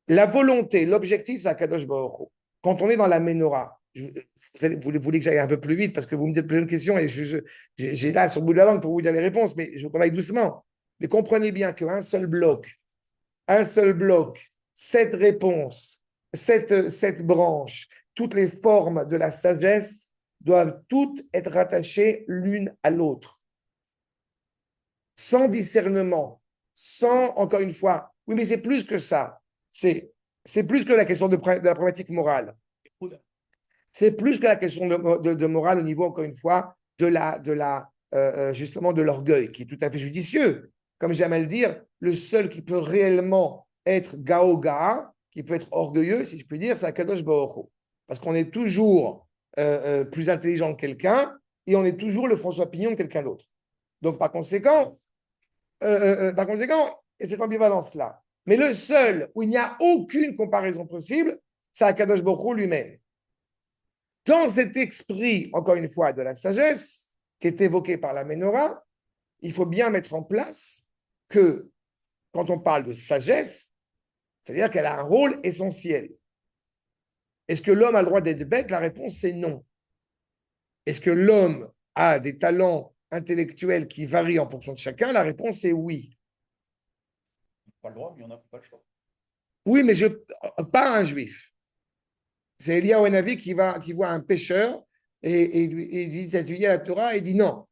La volonté, l'objectif, c'est Akadosh Baruch Hu. Quand on est dans la Ménorah, vous voulez que j'aille un peu plus vite parce que vous me dites plein de questions et j'ai là sur le bout de la langue pour vous dire les réponses, mais je vous travaille doucement. Mais comprenez bien qu'un seul bloc, 7 réponses, 7 branches, toutes les formes de la sagesse doivent toutes être rattachées l'une à l'autre. Sans discernement, sans, encore une fois, oui, mais c'est plus que ça. C'est plus que la question de la problématique morale. C'est plus que la question de morale au niveau, encore une fois, justement de l'orgueil, qui est tout à fait judicieux. Comme j'aime à le dire, le seul qui peut réellement être gaoga, qui peut être orgueilleux, si je puis dire, c'est Akadosh Baruch Hu. Parce qu'on est toujours plus intelligent que quelqu'un et on est toujours le François Pignon que quelqu'un d'autre. Donc, par conséquent, et cette ambivalence-là. Mais le seul où il n'y a aucune comparaison possible, c'est Akadosh Baruch Hu lui-même. Dans cet esprit, encore une fois, de la sagesse, qui est évoqué par la Ménorah, il faut bien mettre en place que quand on parle de sagesse, c'est-à-dire qu'elle a un rôle essentiel. Est-ce que l'homme a le droit d'être bête? La réponse c'est non. Est-ce que l'homme a des talents intellectuels qui varient en fonction de chacun? La réponse est oui. Pas le droit, mais il y en a pas le choix. Oui, mais pas un juif. C'est Eliyahu Hanavi qui voit un pêcheur et il dit, tu as étudié la Torah? Et il dit non.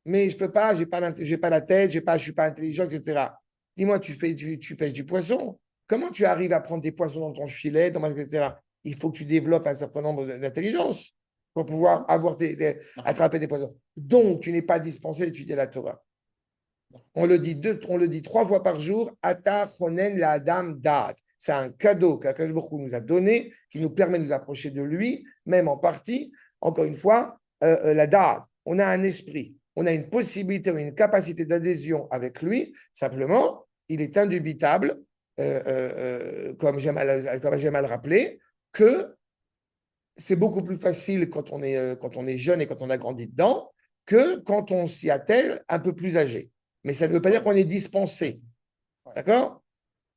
Mais je peux pas, j'ai pas la tête, je suis pas intelligent, etc. Dis-moi, tu pêches du poisson. Comment tu arrives à prendre des poissons dans ton filet, etc. Il faut que tu développes un certain nombre d'intelligence pour pouvoir attraper des poissons. Donc, tu n'es pas dispensé d'étudier la Torah. On le dit 3 fois par jour. Ata chonen la adam da'at. C'est un cadeau qu'Akadosh Baruch Hu nous a donné, qui nous permet de nous approcher de lui, même en partie. Encore une fois, la da'at. On a un esprit, on a une possibilité, une capacité d'adhésion avec lui. Simplement, il est indubitable, comme j'aime à le rappeler, que c'est beaucoup plus facile quand on est jeune et quand on a grandi dedans que quand on s'y attelle un peu plus âgé. Mais ça ne veut pas dire qu'on est dispensé. D'accord?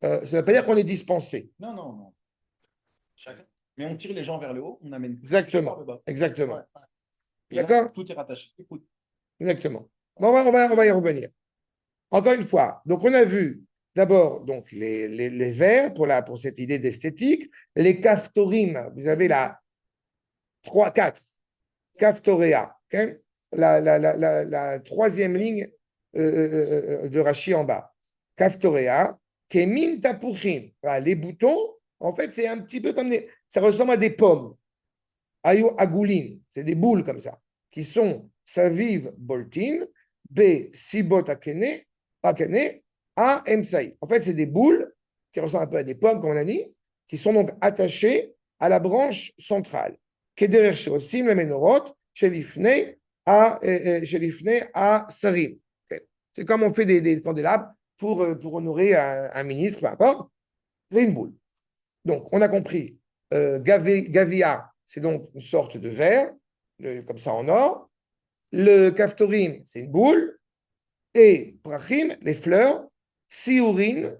Ça ne veut pas dire qu'on est dispensé. Non, non, non. Chacun. Mais on tire les gens vers le haut, on amène Exactement. vers le bas. Exactement. Ouais, ouais. Et là, D'accord? tout est rattaché. Écoute. Exactement. Bon, on va y revenir. Encore une fois, donc on a vu d'abord donc les vers pour cette idée d'esthétique, les kaftorim, vous avez la 3, 4, kaftoréa, okay? La troisième ligne de Rashi en bas. Kaftoréa, kemin tapuchim. Les boutons, en fait, c'est un petit peu comme ça ressemble à des pommes. Ayo agulin, c'est des boules comme ça, qui sont saviv boltin, b sibot akene, a emsaï. En fait, c'est des boules qui ressemblent un peu à des pommes, comme on a dit, qui sont donc attachées à la branche centrale. Kederer sheosim le menorot, shelifnei a sarim. C'est comme on fait des candélabres pour honorer un ministre, peu importe. C'est une boule. Donc, on a compris. Gavia, c'est donc une sorte de verre, comme ça en or. Le kaftorim, c'est une boule. Et prachim, les fleurs. Siourin,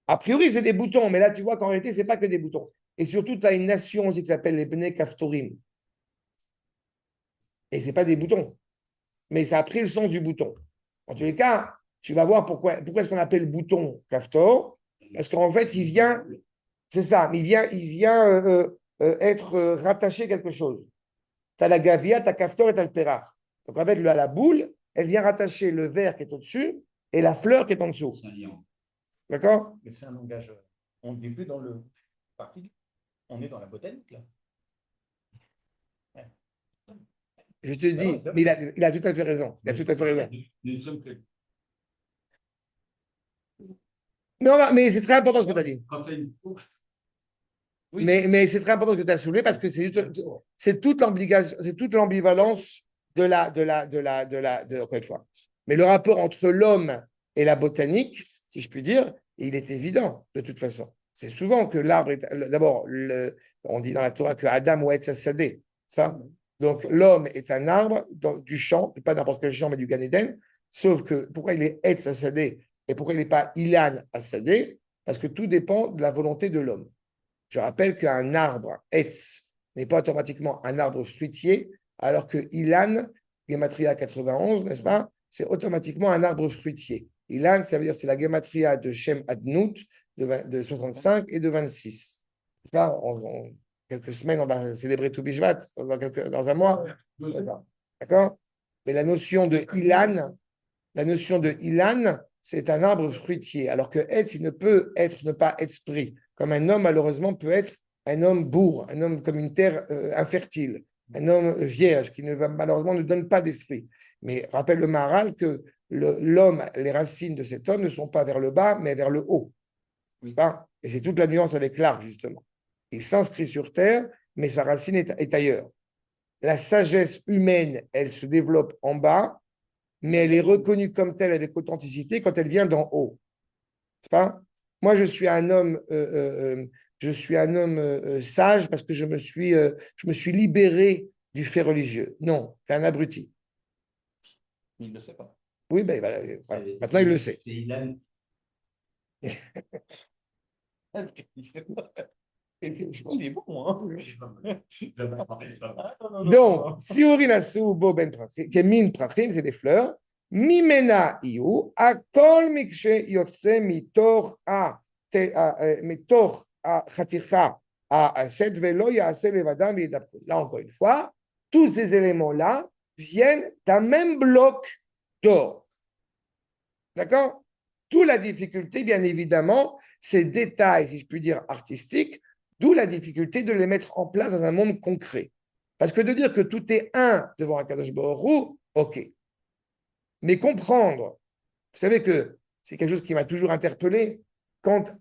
a priori, c'est des boutons, mais là, tu vois qu'en réalité, ce n'est pas que des boutons. Et surtout, tu as une nation aussi qui s'appelle les Bnei Kaftorim. Et ce n'est pas des boutons. Mais ça a pris le sens du bouton. En tous les cas, tu vas voir pourquoi est-ce qu'on appelle le bouton Kaftor. Parce qu'en fait, il vient, c'est ça, il vient être rattaché à quelque chose. Tu as la Gavia, tu as Kaftor et tu as le Perach. Donc en fait, la boule, elle vient rattacher le verre qui est au-dessus et la fleur qui est en dessous. D'accord? Mais c'est un langage. On n'est plus dans le parti. On est dans la botanique, là. Ouais. Je te dis, mais il a tout à fait raison. Il a tout à fait raison. Nous ne sommes que. Mais c'est très important ce que tu as dit. Quand tu as une couche. Oui. Mais c'est très important ce que tu as soulevé parce que c'est toute l'ambivalence encore une fois. Mais le rapport entre l'homme et la botanique, si je puis dire, il est évident de toute façon. C'est souvent que l'arbre est. D'abord, on dit dans la Torah que Adam ou Etz Hasadeh, c'est ça? Donc l'homme est un arbre du champ, pas n'importe quel champ, mais du Gan Eden. Sauf que pourquoi il est Etz Hasadeh et pourquoi il n'est pas Ilan Hasadeh? Parce que tout dépend de la volonté de l'homme. Je rappelle qu'un arbre, Etz, n'est pas automatiquement un arbre fruitier, alors que Ilan, Gematria 91, n'est-ce pas? C'est automatiquement un arbre fruitier. Ilan, ça veut dire c'est la Gematria de Shem Adnout de 65 et de 26. Là, en quelques semaines, on va célébrer tout Bishvat dans un mois. D'accord? Mais la notion de Ilan, c'est un arbre fruitier, alors que Etz, il ne peut ne pas être pris. Comme un homme, malheureusement, peut être un homme bourre, un homme comme une terre infertile, un homme vierge qui malheureusement ne donne pas des fruits. Mais rappelle le Maharal que l'homme, les racines de cet homme ne sont pas vers le bas, mais vers le haut. C'est pas? Et c'est toute la nuance avec l'arbre, justement. Il s'inscrit sur terre, mais sa racine est ailleurs. La sagesse humaine, elle se développe en bas, mais elle est reconnue comme telle avec authenticité quand elle vient d'en haut. C'est pas? Moi, je suis un homme sage parce que je me suis libéré du fait religieux. Non, c'est un abruti. Il ne le sait pas. Oui, ben voilà. Maintenant, il le sait. C'est Ilan. Il est bon, hein? Ah, non, non, non, Donc, non. Siori Nasu Bo Ben Prachim, Kemin Prachim, c'est des fleurs. Mimena Iu, Akol Mikshe Yotse Mitoch Mitoch Chaticha, Set Velo Yaase Levadam Yedapku. Là, encore une fois, tous ces éléments-là viennent d'un même bloc d'or. D'accord? D'où la difficulté, bien évidemment, ces détails, si je puis dire, artistiques, d'où la difficulté de les mettre en place dans un monde concret. Parce que de dire que tout est un devant un Kadosh Baruch Hu, ok. Mais comprendre, vous savez que c'est quelque chose qui m'a toujours interpellé, quand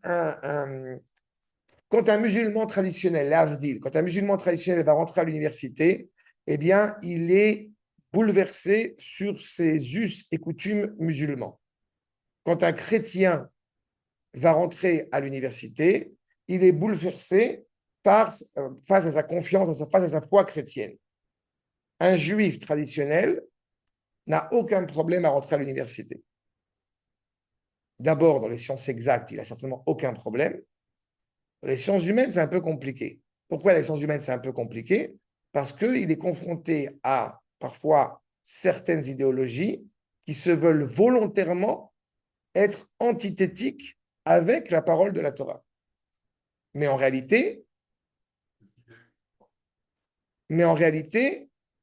quand un musulman traditionnel, l'Avdil, quand un musulman traditionnel va rentrer à l'université, eh bien, il est bouleversé sur ses us et coutumes musulmans. Quand un chrétien va rentrer à l'université, il est bouleversé face à sa confiance, face à sa foi chrétienne. Un juif traditionnel n'a aucun problème à rentrer à l'université. D'abord, dans les sciences exactes, il n'a certainement aucun problème. Dans les sciences humaines, c'est un peu compliqué. Pourquoi les sciences humaines, c'est un peu compliqué? Parce qu'il est confronté à parfois certaines idéologies qui se veulent volontairement être antithétiques avec la parole de la Torah. Mais en réalité,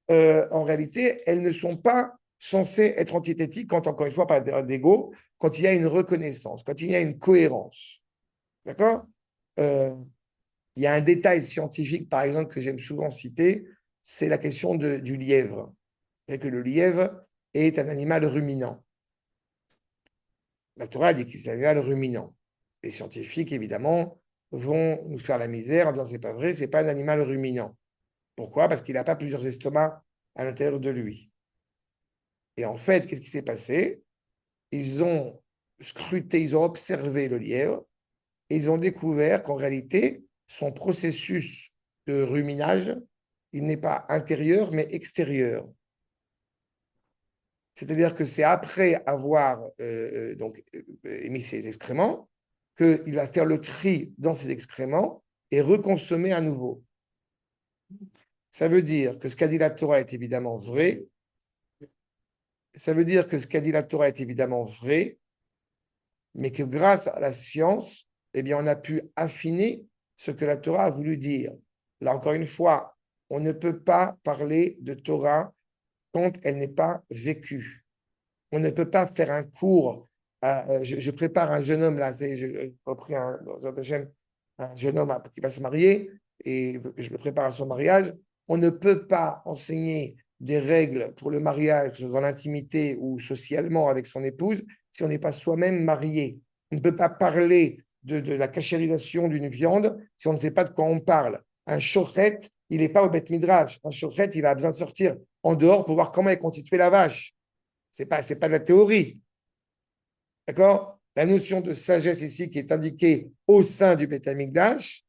elles ne sont pas censées être antithétiques quand, encore une fois, pas d'ego, quand il y a une reconnaissance, quand il y a une cohérence. D'accord? Il y a un détail scientifique, par exemple, que j'aime souvent citer, c'est la question du lièvre. C'est que le lièvre est un animal ruminant. La Torah dit qu'il est un animal ruminant. Les scientifiques, évidemment, vont nous faire la misère en disant c'est pas vrai, c'est pas un animal ruminant. Pourquoi? Parce qu'il n'a pas plusieurs estomacs à l'intérieur de lui. Et en fait, qu'est-ce qui s'est passé? Ils ont scruté, ils ont observé le lièvre et ils ont découvert qu'en réalité, son processus de ruminage, il n'est pas intérieur, mais extérieur. C'est-à-dire que c'est après avoir émis ses excréments qu'il va faire le tri dans ses excréments et reconsommer à nouveau. Ça veut dire que ce qu'a dit la Torah est évidemment vrai. Ça veut dire que ce qu'a dit la Torah est évidemment vrai, mais que grâce à la science, eh bien, on a pu affiner ce que la Torah a voulu dire. Là, encore une fois, on ne peut pas parler de Torah quand elle n'est pas vécue. On ne peut pas faire un cours. Je prépare un jeune homme, là, j'ai repris un jeune homme qui va se marier et je le prépare à son mariage. On ne peut pas enseigner des règles pour le mariage dans l'intimité ou socialement avec son épouse si on n'est pas soi-même marié. On ne peut pas parler de la cachérisation d'une viande si on ne sait pas de quoi on parle. Un shochet, il n'est pas au Beth Midrash. Un shochet, il a besoin de sortir en dehors pour voir comment est constituée la vache. C'est pas de la théorie. D'accord? La notion de sagesse ici qui est indiquée au sein du Beth Amikdash,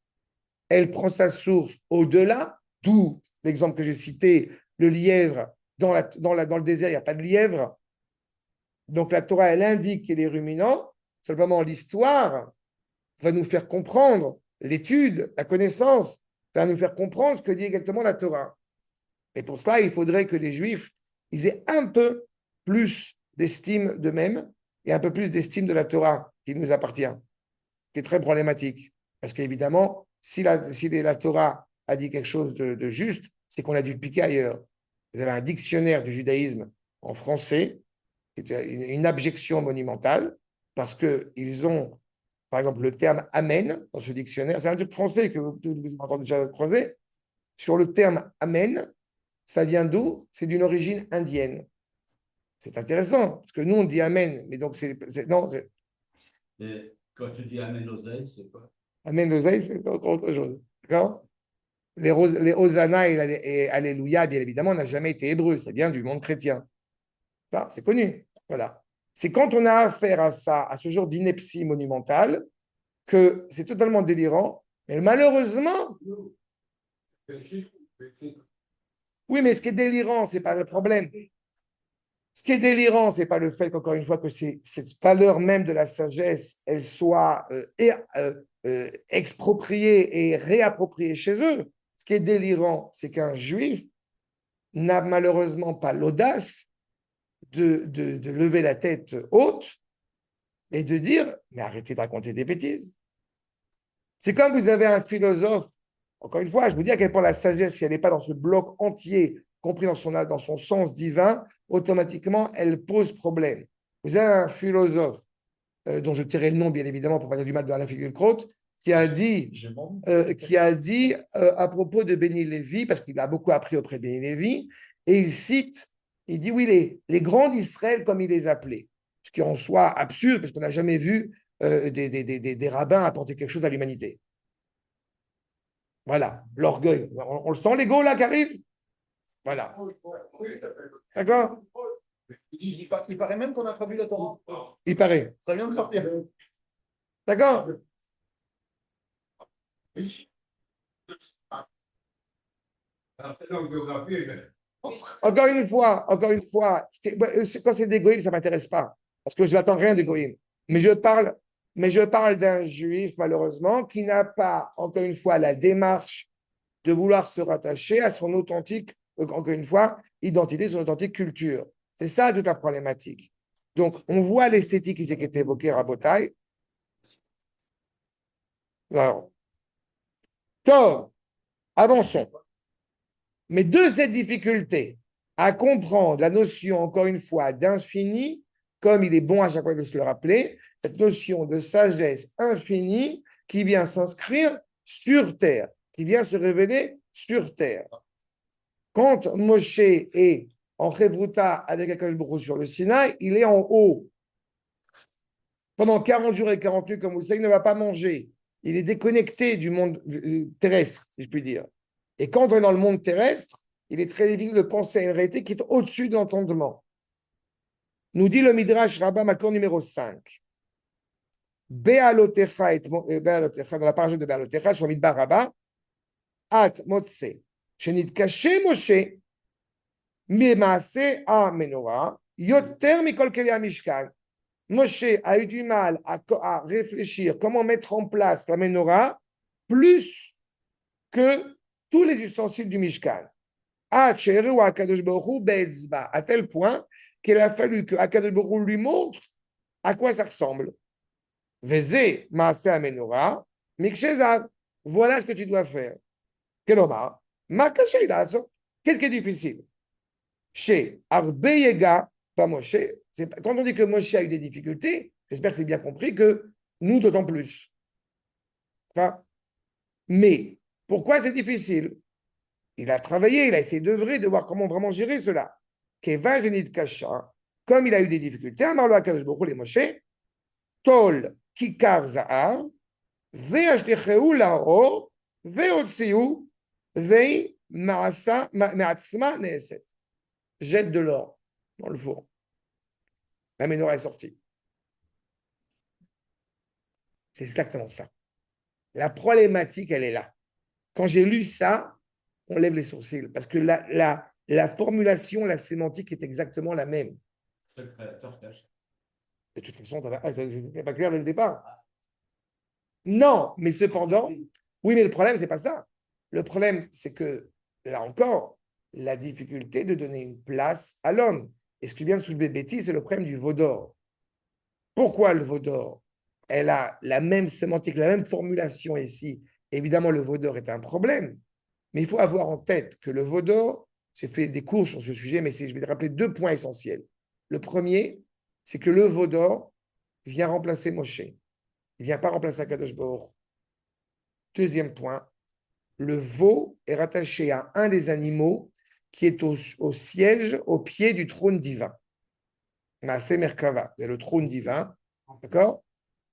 elle prend sa source au-delà, d'où l'exemple que j'ai cité, le lièvre. Dans le désert, il n'y a pas de lièvre. Donc la Torah, elle indique qu'il est ruminant. Simplement, l'histoire va nous faire comprendre, l'étude, la connaissance, va nous faire comprendre ce que dit exactement la Torah. Et pour cela, il faudrait que les Juifs ils aient un peu plus d'estime d'eux-mêmes et un peu plus d'estime de la Torah qui nous appartient, qui est très problématique. Parce qu'évidemment, si la Torah a dit quelque chose de juste, c'est qu'on a dû le piquer ailleurs. Vous avez un dictionnaire du judaïsme en français, qui est une abjection monumentale, parce qu'ils ont, par exemple, le terme Amen dans ce dictionnaire. C'est un truc français que vous avez entendu déjà croiser. Sur le terme Amen, ça vient d'où? C'est d'une origine indienne. C'est intéressant, parce que nous, on dit Amen, mais donc non, Et quand tu dis Amen l'oseille, c'est quoi? Amen l'oseille, c'est encore autre chose. D'accord? Les Hosanna et Alléluia, bien évidemment, n'a jamais été hébreu, ça vient du monde chrétien. C'est connu. Voilà. C'est quand on a affaire à ça, à ce genre d'ineptie monumentale, que c'est totalement délirant. Mais malheureusement, oui, mais ce qui est délirant, ce n'est pas le problème. Ce qui est délirant, ce n'est pas le fait qu'encore une fois, que cette valeur même de la sagesse, elle soit expropriée et réappropriée chez eux. Ce qui est délirant, c'est qu'un juif n'a malheureusement pas l'audace de lever la tête haute et de dire, mais arrêtez de raconter des bêtises. C'est comme vous avez un philosophe, encore une fois, je vous dis à quel point la sagesse, si elle n'est pas dans ce bloc entier, compris dans son sens divin, automatiquement, elle pose problème. Vous avez un philosophe, dont je tairai le nom, bien évidemment, pour pas dire du mal de la figure Crotte, qui a dit, à propos de Béni Lévi, parce qu'il a beaucoup appris auprès de Béni Lévi, et il cite, il dit, oui, les grands d'Israël, comme il les appelait, ce qui en soit absurde, parce qu'on n'a jamais vu des rabbins apporter quelque chose à l'humanité. Voilà, l'orgueil. On le sent, l'ego, là, qui arrive. Voilà. D'accord. Il paraît même qu'on a traduit la Torah. Il paraît. Ça vient de sortir. D'accord. Encore une fois, quand c'est d'égoïsme, ça ne m'intéresse pas. Parce que je n'attends rien d'égoïsme. Mais je parle d'un juif, malheureusement, qui n'a pas, encore une fois, la démarche de vouloir se rattacher à son authentique, encore une fois, identité, son authentique culture. C'est ça toute la problématique. Donc, on voit l'esthétique ici qui est évoquée, Rabotai. Alors, tort, avançons. Mais de cette difficulté à comprendre la notion, encore une fois, d'infini, comme il est bon à chaque fois de se le rappeler, cette notion de sagesse infinie qui vient s'inscrire sur terre, qui vient se révéler sur terre. Quand Moshe est en Chevruta avec Akash Baruch Hu sur le Sinaï, il est en haut. Pendant 40 jours et 40 nuits, comme vous savez, il ne va pas manger. Il est déconnecté du monde terrestre, si je puis dire. Et quand on est dans le monde terrestre, il est très difficile de penser à une réalité qui est au-dessus de l'entendement. Nous dit le Midrash Rabbah Makor numéro 5. Be'alotecha, dans la page de Be'alotecha, sur Midbar Rabbah, At Motse, Shenit Kaché Moshe, Memaase a Menorah, Yoter Mikol Keli Mishkan. Moshe a eu du mal à réfléchir comment mettre en place la Menorah plus que tous les ustensiles du Mishkan. À tel point qu'il a fallu que Akadosh Baruch Hu lui montre à quoi ça ressemble. Vezé Maaseh Menorah, Mikshezad. Voilà ce que tu dois faire. Keloma, Makasheilazo. Qu'est-ce qui est difficile? Chez Arbeyega, pas Moshe. Quand on dit que Moshe a eu des difficultés, j'espère que c'est bien compris que nous d'autant plus. Enfin, mais pourquoi c'est difficile? Il a travaillé, il a essayé d'œuvrer, de voir comment vraiment gérer cela. Kevajenit Kasha, comme il a eu des difficultés, Amarlo Akadosh Baruch Hu les Moshe, Tol Kikar Zahar, Ve'ashtecheu La'or, Ve'otziu, Ve'ma'atzma Neeset. Jette de l'or dans le four. La menorah est sortie. C'est exactement ça. La problématique, elle est là. Quand j'ai lu ça, on lève les sourcils parce que la formulation, la sémantique est exactement la même. Le créateur cache. De toute façon, c'était pas clair dès le départ. Non, mais cependant, oui, mais le problème, c'est pas ça. Le problème, c'est que, là encore, la difficulté de donner une place à l'homme. Et ce qui vient de soulever Betty, c'est le problème du veau d'or. Pourquoi le veau d'or? Elle a la même sémantique, la même formulation ici. Évidemment, le veau d'or est un problème. Mais il faut avoir en tête que le veau d'or, j'ai fait des cours sur ce sujet, mais je vais te rappeler deux points essentiels. Le premier, c'est que le veau d'or vient remplacer Moshe. Il ne vient pas remplacer Akadosh Baruch. Deuxième point, le veau est rattaché à un des animaux qui est au siège, au pied du trône divin. Maaseh Merkava, c'est le trône divin, d'accord?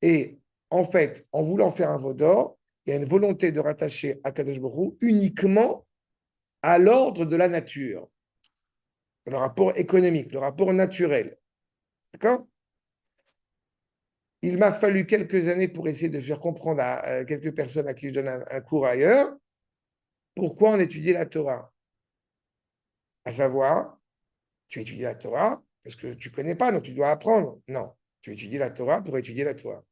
Et en fait, en voulant faire un veau d'or, il y a une volonté de rattacher Akadosh Baruch Hu uniquement à l'ordre de la nature, le rapport économique, le rapport naturel. D'accord? il m'a fallu quelques années pour essayer de faire comprendre à quelques personnes à qui je donne un cours ailleurs pourquoi on étudie la Torah. À savoir, tu étudies la Torah parce que tu ne connais pas, donc tu dois apprendre. Non, tu étudies la Torah pour étudier la Torah.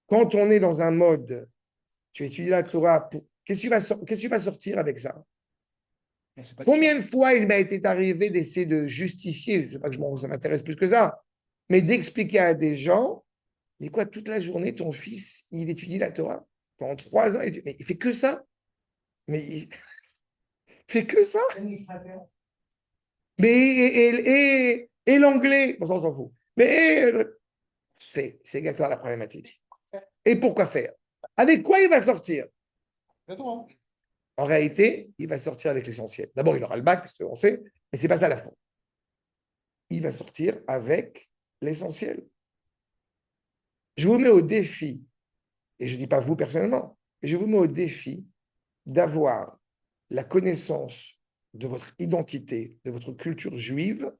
Quand on est dans un mode, tu étudies la Torah, qu'est-ce que tu vas sortir avec ça? Combien de fois il m'a été arrivé d'essayer de justifier, je ne sais pas que ça m'intéresse plus que ça, mais d'expliquer à des gens, mais quoi, toute la journée, ton fils, il étudie la Torah pendant 3 ans, mais il fait que ça? Mais il fait que ça? Mais et l'anglais, bon, ça, on s'en fout. Mais c'est exactement la problématique. Et pourquoi faire? Avec quoi il va sortir? En réalité, il va sortir avec l'essentiel. D'abord, il aura le bac, parce qu'on sait, mais ce n'est pas ça la fin. Il va sortir avec l'essentiel. Je vous mets au défi, et je ne dis pas vous personnellement, mais je vous mets au défi d'avoir la connaissance de votre identité, de votre culture juive,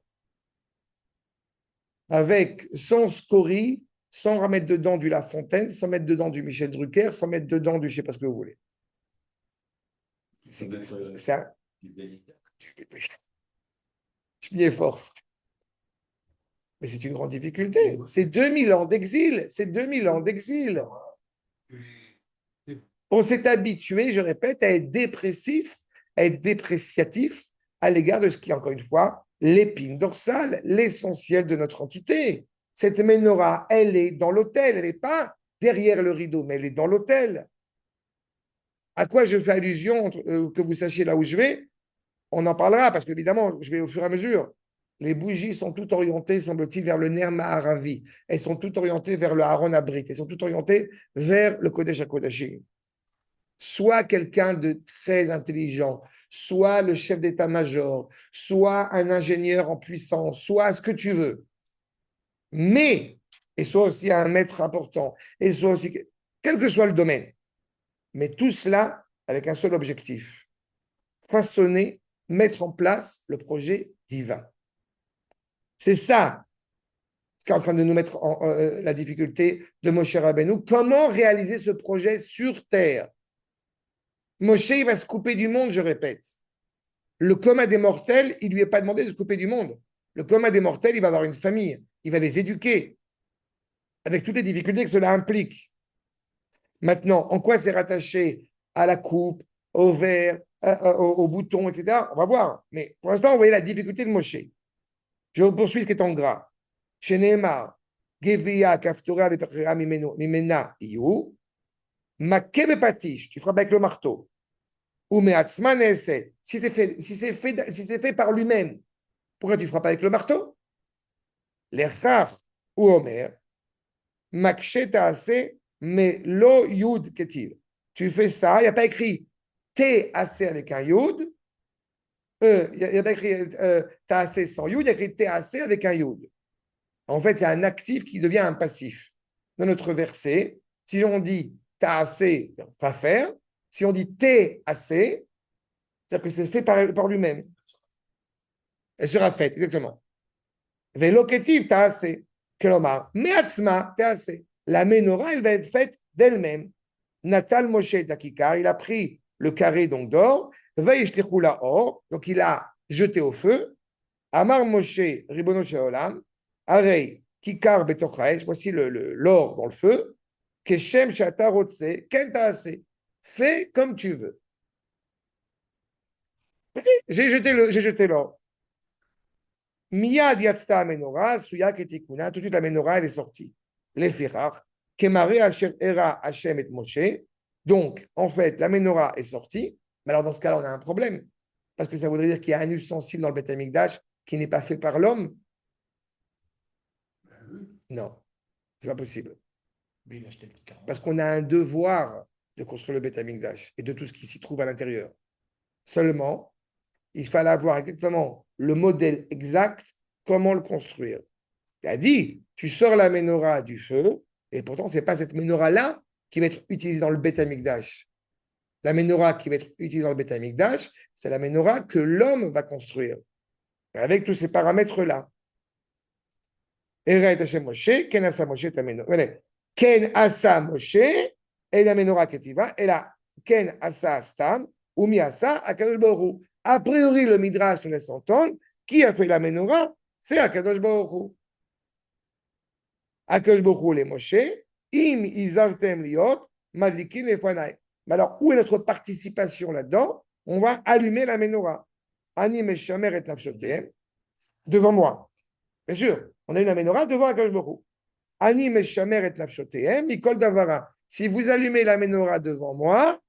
avec sans scorie, sans remettre dedans du La Fontaine, sans mettre dedans du Michel Drucker, sans mettre dedans du je ne sais pas ce que vous voulez. C'est ça. Je m'y efforce. Mais c'est une grande difficulté. C'est 2000 ans d'exil. C'est 2000 ans d'exil. On s'est habitué, je répète, à être dépressif, à être dépréciatif à l'égard de ce qui est, encore une fois, l'épine dorsale, l'essentiel de notre entité. Cette menorah, elle est dans l'autel. Elle n'est pas derrière le rideau, mais elle est dans l'autel. À quoi je fais allusion, que vous sachiez là où je vais? On en parlera, parce qu'évidemment, je vais au fur et à mesure. Les bougies sont toutes orientées, semble-t-il, vers le Ner Maharavi. Elles sont toutes orientées vers le Haron Abrit. Elles sont toutes orientées vers le Kodesh HaKodashim. Soit quelqu'un de très intelligent, soit le chef d'état-major, soit un ingénieur en puissance, soit ce que tu veux. Mais, et soit aussi un maître important, et soit aussi, quel que soit le domaine. Mais tout cela avec un seul objectif: façonner, mettre en place le projet divin. C'est ça qui est en train de nous mettre en la difficulté de Moshe Rabbeinu. Comment réaliser ce projet sur terre? Moshe, il va se couper du monde, je répète. Le commun des mortels, il ne lui est pas demandé de se couper du monde. Le commun des mortels, il va avoir une famille, il va les éduquer, avec toutes les difficultés que cela implique. Maintenant, en quoi c'est rattaché à la coupe, au verre, au bouton, etc. On va voir. Mais pour l'instant, on voyait la difficulté de Moshe. Je poursuis ce qui est en gras. Chez Neymar, Gevia, Kaftora, Mimena, Iou, Makebe Patish, tu frappes avec le marteau. Ou Meatzman Ese, si c'est fait par lui-même, pourquoi tu frappes avec le marteau? Les Chaf ou Omer, Maksheta Ase, mais lo Yud Ketiv. Tu fais ça, il n'y a pas écrit T assez avec un Yud, il n'y a pas écrit T sans Yud, il y a écrit T assez avec un Yud. En fait, c'est un actif qui devient un passif. Dans notre verset, si on dit t'as assez, va faire. Si on dit t'es assez, c'est-à-dire que c'est fait par lui-même. Elle sera faite, exactement. Veloketiv t'as assez. Kelomar, meatzma t'as assez. La menorah, elle va être faite d'elle-même. Natal Moshe Takikar, il a pris le carré donc d'or, Veishtichula or, donc il a jeté au feu. Amar Moshe Ribono Sheolam, Arei, Kikar Betochaesh, voici l'or dans le feu. Keshem Shata Rotse, Ken Taase. Fais comme tu veux. J'ai jeté l'or. Miyad Yatzta Menorah, Suyak et Tikuna, tout de suite la Menorah, elle est sortie. Les Firach, Kemare Hashem Era Hashem et Moshe. Donc, en fait, la Menorah est sortie. Mais alors, dans ce cas-là, on a un problème. Parce que ça voudrait dire qu'il y a un ustensile dans le Beth Amikdash qui n'est pas fait par l'homme. Non, c'est pas possible. Parce qu'on a un devoir de construire le Beth Amikdash et de tout ce qui s'y trouve à l'intérieur. Seulement, il fallait avoir exactement le modèle exact, comment le construire. Il a dit, tu sors la menorah du feu, et pourtant, ce n'est pas cette menorah-là qui va être utilisée dans le Beth Amikdash. La menorah qui va être utilisée dans le Beth Amikdash, c'est la menorah que l'homme va construire, avec tous ces paramètres-là. Eret Hashem Moshe, Ken Asa Moshe et la menorah. Ken Asa Moshe et la menorah ketiva, et la Ken Asa Stam, ou Mi Asa Akadosh Baruch Hu. A priori, le Midrash nous laisse entendre qui a fait la menorah, c'est Akadosh Baruch Hu. Akadosh Baruch Hu les Moshe, Im Izartem Liot, Madlikin Lefanai. Mais alors, où est notre participation là-dedans? On va allumer la menorah. Ani Meshamer et Nafshotem, devant moi. Bien sûr, on a une menorah devant Akadosh Baruch Hu. Ani Meshamer et Nafshotem, Mikol Davara. Si vous allumez la menorah devant moi,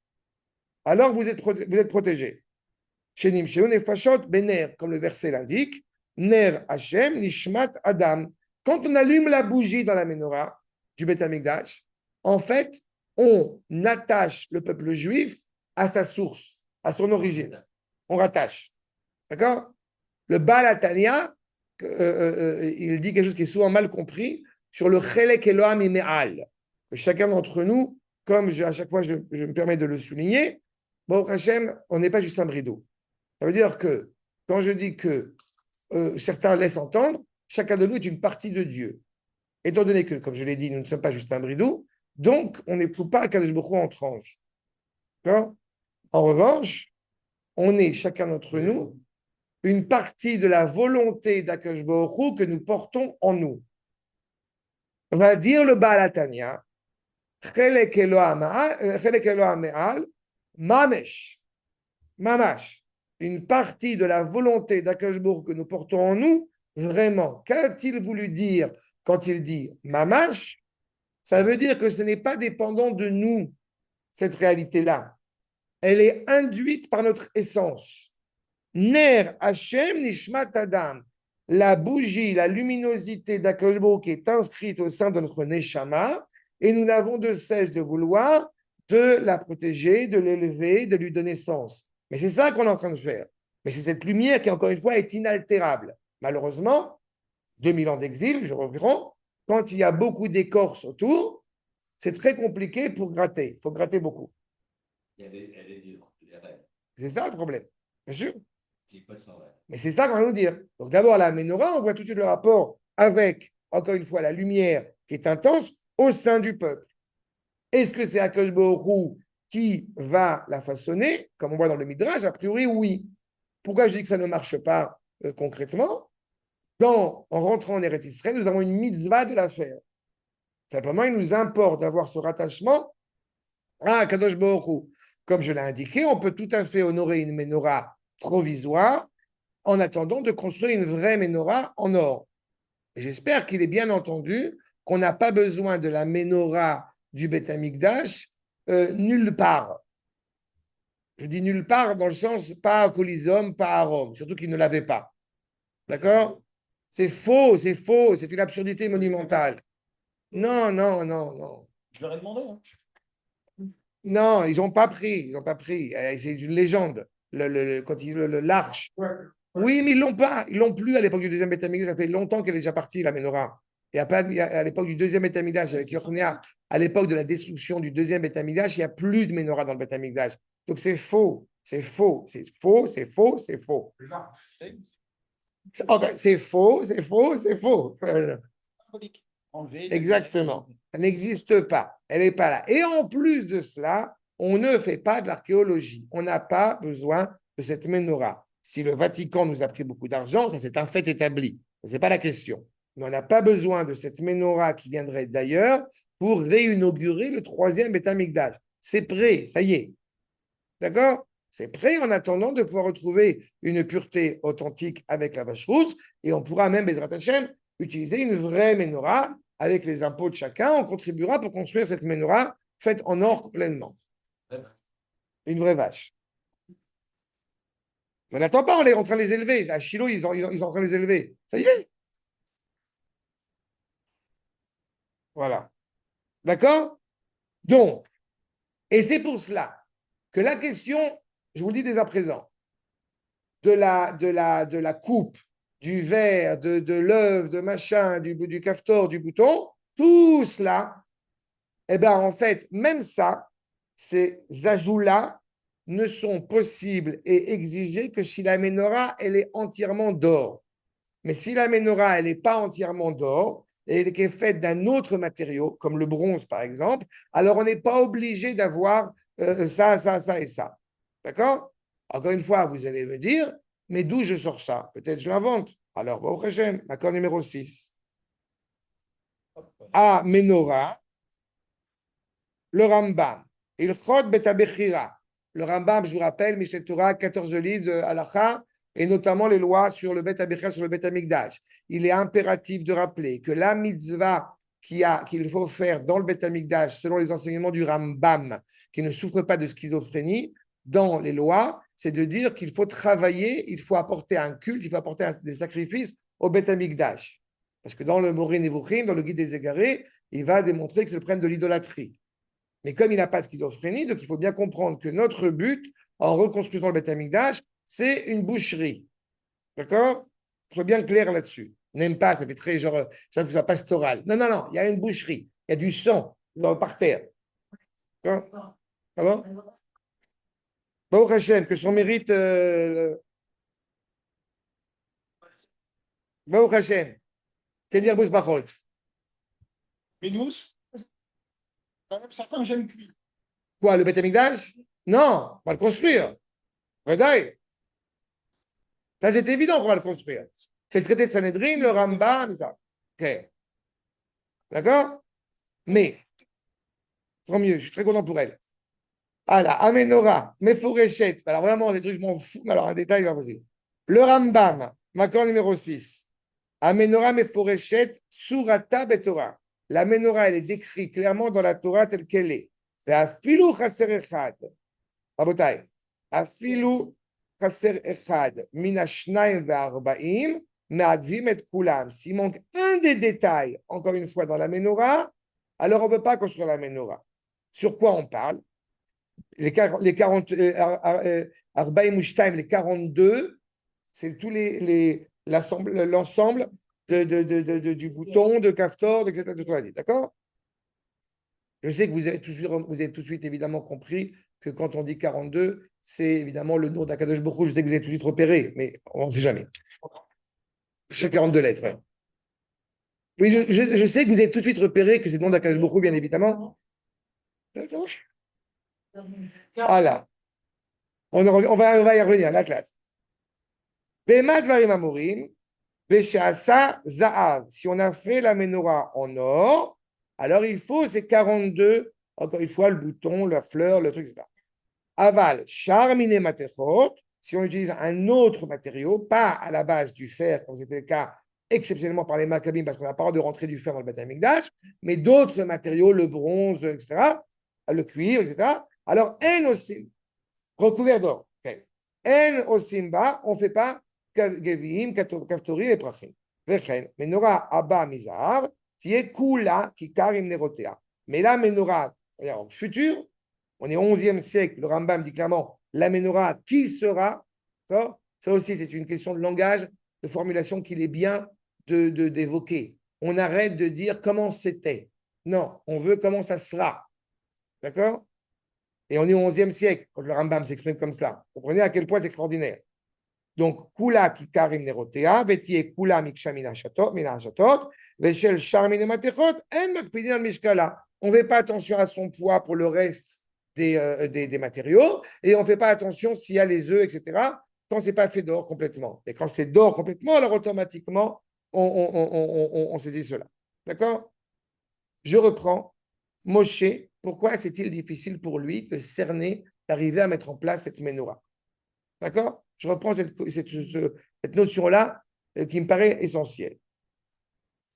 alors vous êtes protégé. Shenim Sheun et Fashot Bener, comme le verset l'indique, Ner Hashem Nishmat Adam. Quand on allume la bougie dans la menorah du Beth Amikdash, en fait, on attache le peuple juif à sa source, à son origine. On rattache. D'accord? Le Baal Hatanya, il dit quelque chose qui est souvent mal compris sur le Chelek Eloham Ime'al. Chacun d'entre nous, comme à chaque fois je me permets de le souligner, bon, Hachem, on n'est pas juste un bridou. Ça veut dire que quand je dis que certains laissent entendre, chacun de nous est une partie de Dieu. Étant donné que, comme je l'ai dit, nous ne sommes pas juste un bridou, donc on n'éprouve pas Akadosh Baruch Hu en tranche. D'accord? En revanche, on est chacun d'entre nous une partie de la volonté d'Akadosh Baruch Hu que nous portons en nous. Va dire le Baal Hatanya, Chelek Eloham Me'al, Mamesh, Mamash, une partie de la volonté d'Akadosh Baruch Hu que nous portons en nous, vraiment. Qu'a-t-il voulu dire quand il dit Mamash? Ça veut dire que ce n'est pas dépendant de nous, cette réalité-là. Elle est induite par notre essence. Ner Hashem Nishmat Adam. La bougie, la luminosité d'Akadosh Baruch Hu qui est inscrite au sein de notre Neshama, et nous n'avons de cesse de vouloir de la protéger, de l'élever, de lui donner sens. Mais c'est ça qu'on est en train de faire. Mais c'est cette lumière qui, encore une fois, est inaltérable. Malheureusement, 2000 ans d'exil, je reprends, quand il y a beaucoup d'écorce autour, c'est très compliqué pour gratter. Il faut gratter beaucoup. Elle est dure. C'est ça le problème, bien sûr. Mais c'est ça qu'on va nous dire. Donc d'abord, la menorah, on voit tout de suite le rapport avec, encore une fois, la lumière qui est intense au sein du peuple. Est-ce que c'est Akadosh Baruch Hu qui va la façonner, comme on voit dans le Midrash? A priori, oui. Pourquoi je dis que ça ne marche pas concrètement? En rentrant en Eretz Israël, nous avons une mitzvah de la faire. Simplement, il nous importe d'avoir ce rattachement à Akadosh Baruch Hu. Comme je l'ai indiqué, on peut tout à fait honorer une menorah provisoire en attendant de construire une vraie menorah en or. Et j'espère qu'il est bien entendu qu'on n'a pas besoin de la menorah du Beth Amikdash nulle part. Je dis nulle part dans le sens pas à Coliseum, pas à Rome, surtout qu'ils ne l'avaient pas. D'accord? C'est faux, c'est une absurdité monumentale. Non, non, non, non. Je leur ai demandé. Hein. Non, ils n'ont pas pris, C'est une légende. Quand l'arche. Oui, mais ils l'ont pas. Ils l'ont plus à l'époque du deuxième Beth Amikdash. Ça fait longtemps qu'elle est déjà partie, la menorah. Et à l'époque du deuxième Beth Amikdash, avec Yochnia, à l'époque de la destruction du deuxième Beth Amikdash, il n'y a plus de menorah dans le Beth Amikdash. Donc c'est faux, c'est faux, c'est faux, c'est faux, c'est faux. C'est faux, c'est faux, c'est faux. Exactement. Elle n'existe pas. Elle n'est pas là. Et en plus de cela, on ne fait pas de l'archéologie. On n'a pas besoin de cette menorah. Si le Vatican nous a pris beaucoup d'argent, ça c'est un fait établi. Ce n'est pas la question. Mais on n'a pas besoin de cette menorah qui viendrait d'ailleurs pour réinaugurer le troisième Beth Amikdash. C'est prêt, ça y est. D'accord? C'est prêt en attendant de pouvoir retrouver une pureté authentique avec la vache rousse et on pourra même, Bezrat Hashem, utiliser une vraie menorah avec les impôts de chacun. On contribuera pour construire cette menorah faite en or pleinement. Une vraie vache. On n'attend pas, on est en train de les élever. À Shiloh, ils sont en train de les élever. Ça y est. Voilà. D'accord? Donc, et c'est pour cela que la question, je vous le dis dès à présent, de la coupe, du verre, de l'œuf, de machin, du cafetor, du bouton, tout cela, eh bien, en fait, même ça, ces ajouts-là ne sont possibles et exigés que si la menorah, elle est entièrement d'or. Mais si la menorah, elle n'est pas entièrement d'or, et qu'elle est faite d'un autre matériau, comme le bronze par exemple, alors on n'est pas obligé d'avoir ça, ça, ça et ça. D'accord? Encore une fois, vous allez me dire, mais d'où je sors ça? Peut-être je l'invente. Alors, Baruch Hashem, accord numéro 6. À Menorah, le Rambam. Il chod betabechira. Le Rambam, je vous rappelle, Mishneh Torah, 14 livres de Halacha, et notamment les lois sur le Bet Abechira, sur le Bet Amikdash. Il est impératif de rappeler que la mitzvah qu'il faut faire dans le Bet Amikdash, selon les enseignements du Rambam, qui ne souffre pas de schizophrénie, dans les lois, c'est de dire qu'il faut travailler, il faut apporter un culte, il faut apporter des sacrifices au Bet Amikdash. Parce que dans le Moreh Nevuchim, dans le Guide des Égarés, il va démontrer que c'est le problème de l'idolâtrie. Mais comme il n'a pas de schizophrénie, donc il faut bien comprendre que notre but, en reconstruisant le Beth Amikdash, c'est une boucherie. D'accord? Sois bien clair là-dessus. N'aime pas, ça fait très genre, ça fait pastoral. Non, non, non, il y a une boucherie. Il y a du sang par terre. D'accord? Pardon? Baruch Hashem, que son mérite. Baruch Hashem. Quel dire Boussbachot? Minous, quand même certains j'aime cuit. Quoi, le Beth Amikdash? Non, on va le construire. Regarde. Là, c'est évident qu'on va le construire. C'est le traité de Sanhedrin, le Rambam, ça. Ok. D'accord? Mais, tant mieux, je suis très content pour elle. Ah là, Amenora, Meforeshet. Alors vraiment, des trucs, je m'en fous, mais alors un détail, va possible. Le Rambam, Makor numéro 6. Amenora, Meforeshet, Surata Betorah. La menorah, elle est décrite clairement dans la Torah telle qu'elle est. Afilu chaser echad. Rabotai. Afilu chaser echad. Mina shnaim ve'arba'im. Me'agvim et kulam. S'il manque un des détails, encore une fois, dans la menorah, alors on ne peut pas construire la menorah. Sur quoi on parle? Les 40, Arba'im Ushtaim, les 42, c'est tous l'ensemble du bouton, de Kaftor, etc. D'accord? Je sais que vous avez tout de suite évidemment compris que quand on dit 42, c'est évidemment le nom d'Akadosh Baruch Hu. Je sais que vous avez tout de suite repéré, mais on ne sait jamais. Chaque 42 lettres. Ouais. Oui, je sais que vous avez tout de suite repéré que c'est le nom d'Akadosh Baruch Hu, bien évidemment. Voilà. On va y revenir, la classe. Si on a fait la menorah en or, alors il faut ces 42, encore une fois, le bouton, la fleur, le truc, etc. Aval, charmine matechot, si on utilise un autre matériau, pas à la base du fer, comme c'était le cas exceptionnellement par les Maccabim, parce qu'on n'a pas le droit de rentrer du fer dans le Beth Amikdash, mais d'autres matériaux, le bronze, etc., le cuivre, etc. Alors, en aussi, recouvert d'or. En osimba, on ne fait pas Gevim, Kaftorim et Prachim. Vechen, Menorah Abba Mizar, Tie Kula, Kikarim Nerotea. Mais la Menorah, en futur, on est au 11e siècle, le Rambam dit clairement, la Menorah, qui sera, ça aussi, c'est une question de langage, de formulation qu'il est bien d'évoquer. On arrête de dire comment c'était. Non, on veut comment ça sera. D'accord? Et on est au 11e siècle, quand le Rambam s'exprime comme cela. Vous comprenez à quel point c'est extraordinaire. Donc, Kula Kikarim Nerotea, Vetie Kula Mikshamina Hashatot, Veshel Charmine Matechot, En Makpidin Mishkala. On ne fait pas attention à son poids pour le reste des matériaux, et on ne fait pas attention s'il y a les œufs, etc., quand ce n'est pas fait d'or complètement. Et quand c'est d'or complètement, alors automatiquement, on saisit cela. D'accord? Je reprends. Moshe, pourquoi c'est-il difficile pour lui de cerner, d'arriver à mettre en place cette menorah? D'accord? Je reprends cette notion-là qui me paraît essentielle.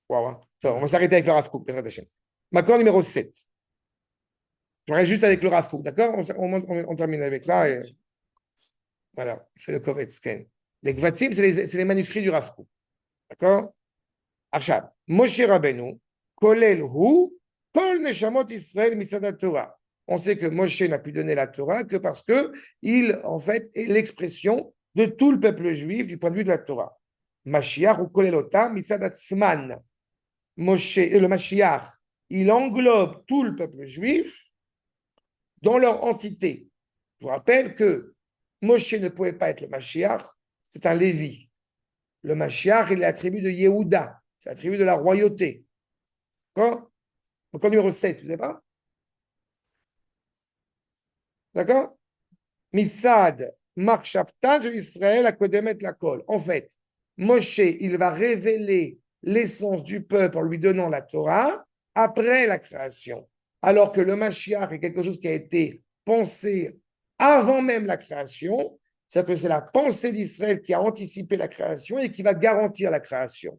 Wow, hein. On va s'arrêter avec le Rav Kook. Macron numéro 7. Je reste juste avec le Rav Kook, d'accord? On termine avec ça. Et... Voilà, c'est le Kovetz Ken. Les Gvatzim, c'est les manuscrits du Rav Kook. D'accord? Achab, Moshe Rabbeinu, Kolel Hu, Kol Neshamot Israël Mitzadat Torah. On sait que Moshe n'a pu donner la Torah que parce que il, en fait, est l'expression de tout le peuple juif du point de vue de la Torah. Mashiach ou Kolelota Mitzadat Sman. Moshe, le Mashiach, il englobe tout le peuple juif dans leur entité. Je vous rappelle que Moshe ne pouvait pas être le Mashiach, c'est un Lévi. Le Mashiach, il est la tribu de Yehuda, c'est la tribu de la royauté. D'accord? Donc, en numéro 7, vous savez pas? D'accord? Mitzad, Mark Shaftan, Israël, à Kodemet la Kol. En fait, Moshe, il va révéler l'essence du peuple en lui donnant la Torah après la création. Alors que le Mashiach est quelque chose qui a été pensé avant même la création. C'est-à-dire que c'est la pensée d'Israël qui a anticipé la création et qui va garantir la création.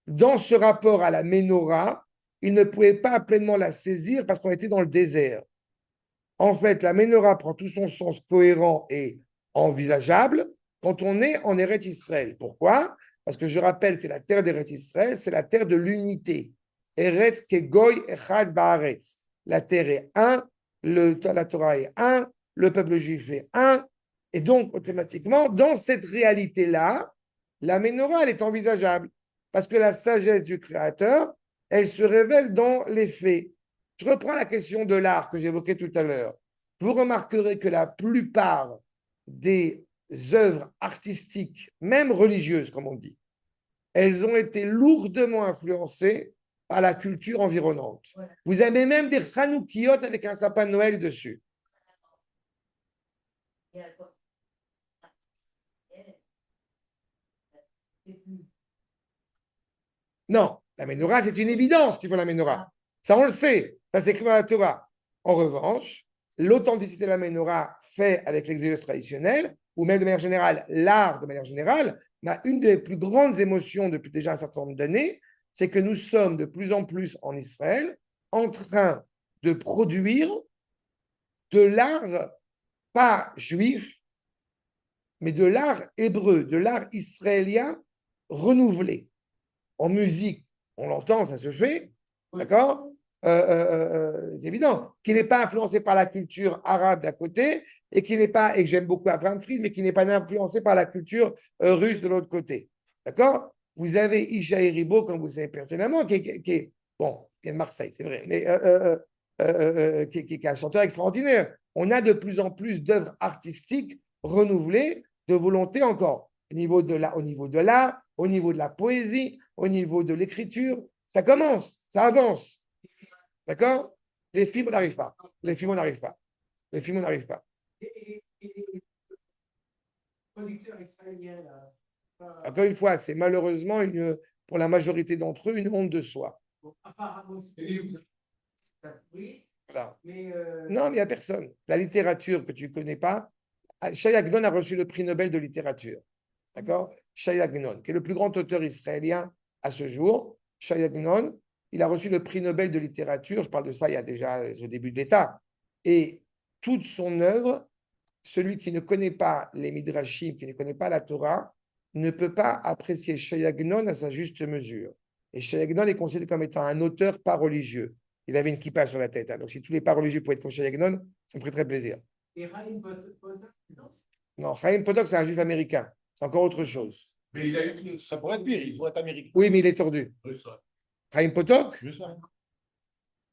Dans ce rapport à la Ménorah, il ne pouvait pas pleinement la saisir parce qu'on était dans le désert. En fait, la Ménorah prend tout son sens cohérent et envisageable quand on est en Eretz Israël. Pourquoi? Parce que je rappelle que la terre d'Eretz Israël, c'est la terre de l'unité. Eretz kegoy echad baaretz. La terre est un, la Torah est un, le peuple juif est un. Et donc, automatiquement, dans cette réalité-là, la Ménorah, elle est envisageable. Parce que la sagesse du Créateur, elle se révèle dans les faits. Je reprends la question de l'art que j'évoquais tout à l'heure. Vous remarquerez que la plupart des œuvres artistiques, même religieuses, comme on dit, elles ont été lourdement influencées par la culture environnante. Ouais. Vous avez même des Chanoukiotes avec un sapin de Noël dessus. Non, la Ménorah, c'est une évidence qu'il faut la Ménorah. Ça, on le sait. Ça s'écrit dans la Torah. En revanche, l'authenticité de la Ménorah fait avec l'exégèse traditionnelle, ou même de manière générale, l'art de manière générale, une des plus grandes émotions depuis déjà un certain nombre d'années, c'est que nous sommes de plus en plus en Israël en train de produire de l'art, pas juif, mais de l'art hébreu, de l'art israélien renouvelé. En musique, on l'entend, ça se fait, d'accord? C'est évident, qui n'est pas influencé par la culture arabe d'à côté et qui n'est pas, et j'aime beaucoup Abraham Fried, mais qui n'est pas influencé par la culture russe de l'autre côté. D'accord? Vous avez Ishaï Ribo, comme vous savez pertinemment, qui est bon, qui est de Marseille, c'est vrai, mais qui est un chanteur extraordinaire. On a de plus en plus d'œuvres artistiques renouvelées, de volonté encore, au niveau de l'art, au niveau de la poésie, au niveau de l'écriture. Ça commence, ça avance. D'accord? Les films n'arrivent pas. Les films n'arrivent pas. Les films n'arrivent pas. Et les producteurs israéliens, là, Encore une fois, c'est malheureusement, pour la majorité d'entre eux, une honte de soi. bon, apparemment, c'est un bruit, Voilà. mais Non, mais il n'y a personne. La littérature que tu ne connais pas, Shai Agnon a reçu le prix Nobel de littérature. D'accord? Shai Agnon, qui est le plus grand auteur israélien à ce jour. Shai Agnon, il a reçu le prix Nobel de littérature. Je parle de ça il y a déjà au début de l'État. Et toute son œuvre, celui qui ne connaît pas les Midrashim, qui ne connaît pas la Torah, ne peut pas apprécier Shai Agnon à sa juste mesure. Et Shai Agnon est considéré comme étant un auteur pas religieux. Il avait une kippa sur la tête. Hein. Donc, si tous les pas religieux pouvaient être comme Shai Agnon, ça me ferait très plaisir. et Raïm Potok, non? Non, Chaim Potok, c'est un juif américain. C'est encore autre chose. Mais ça pourrait être pire, il pourrait être américain. Oui, mais il est tordu. Chaim Potok?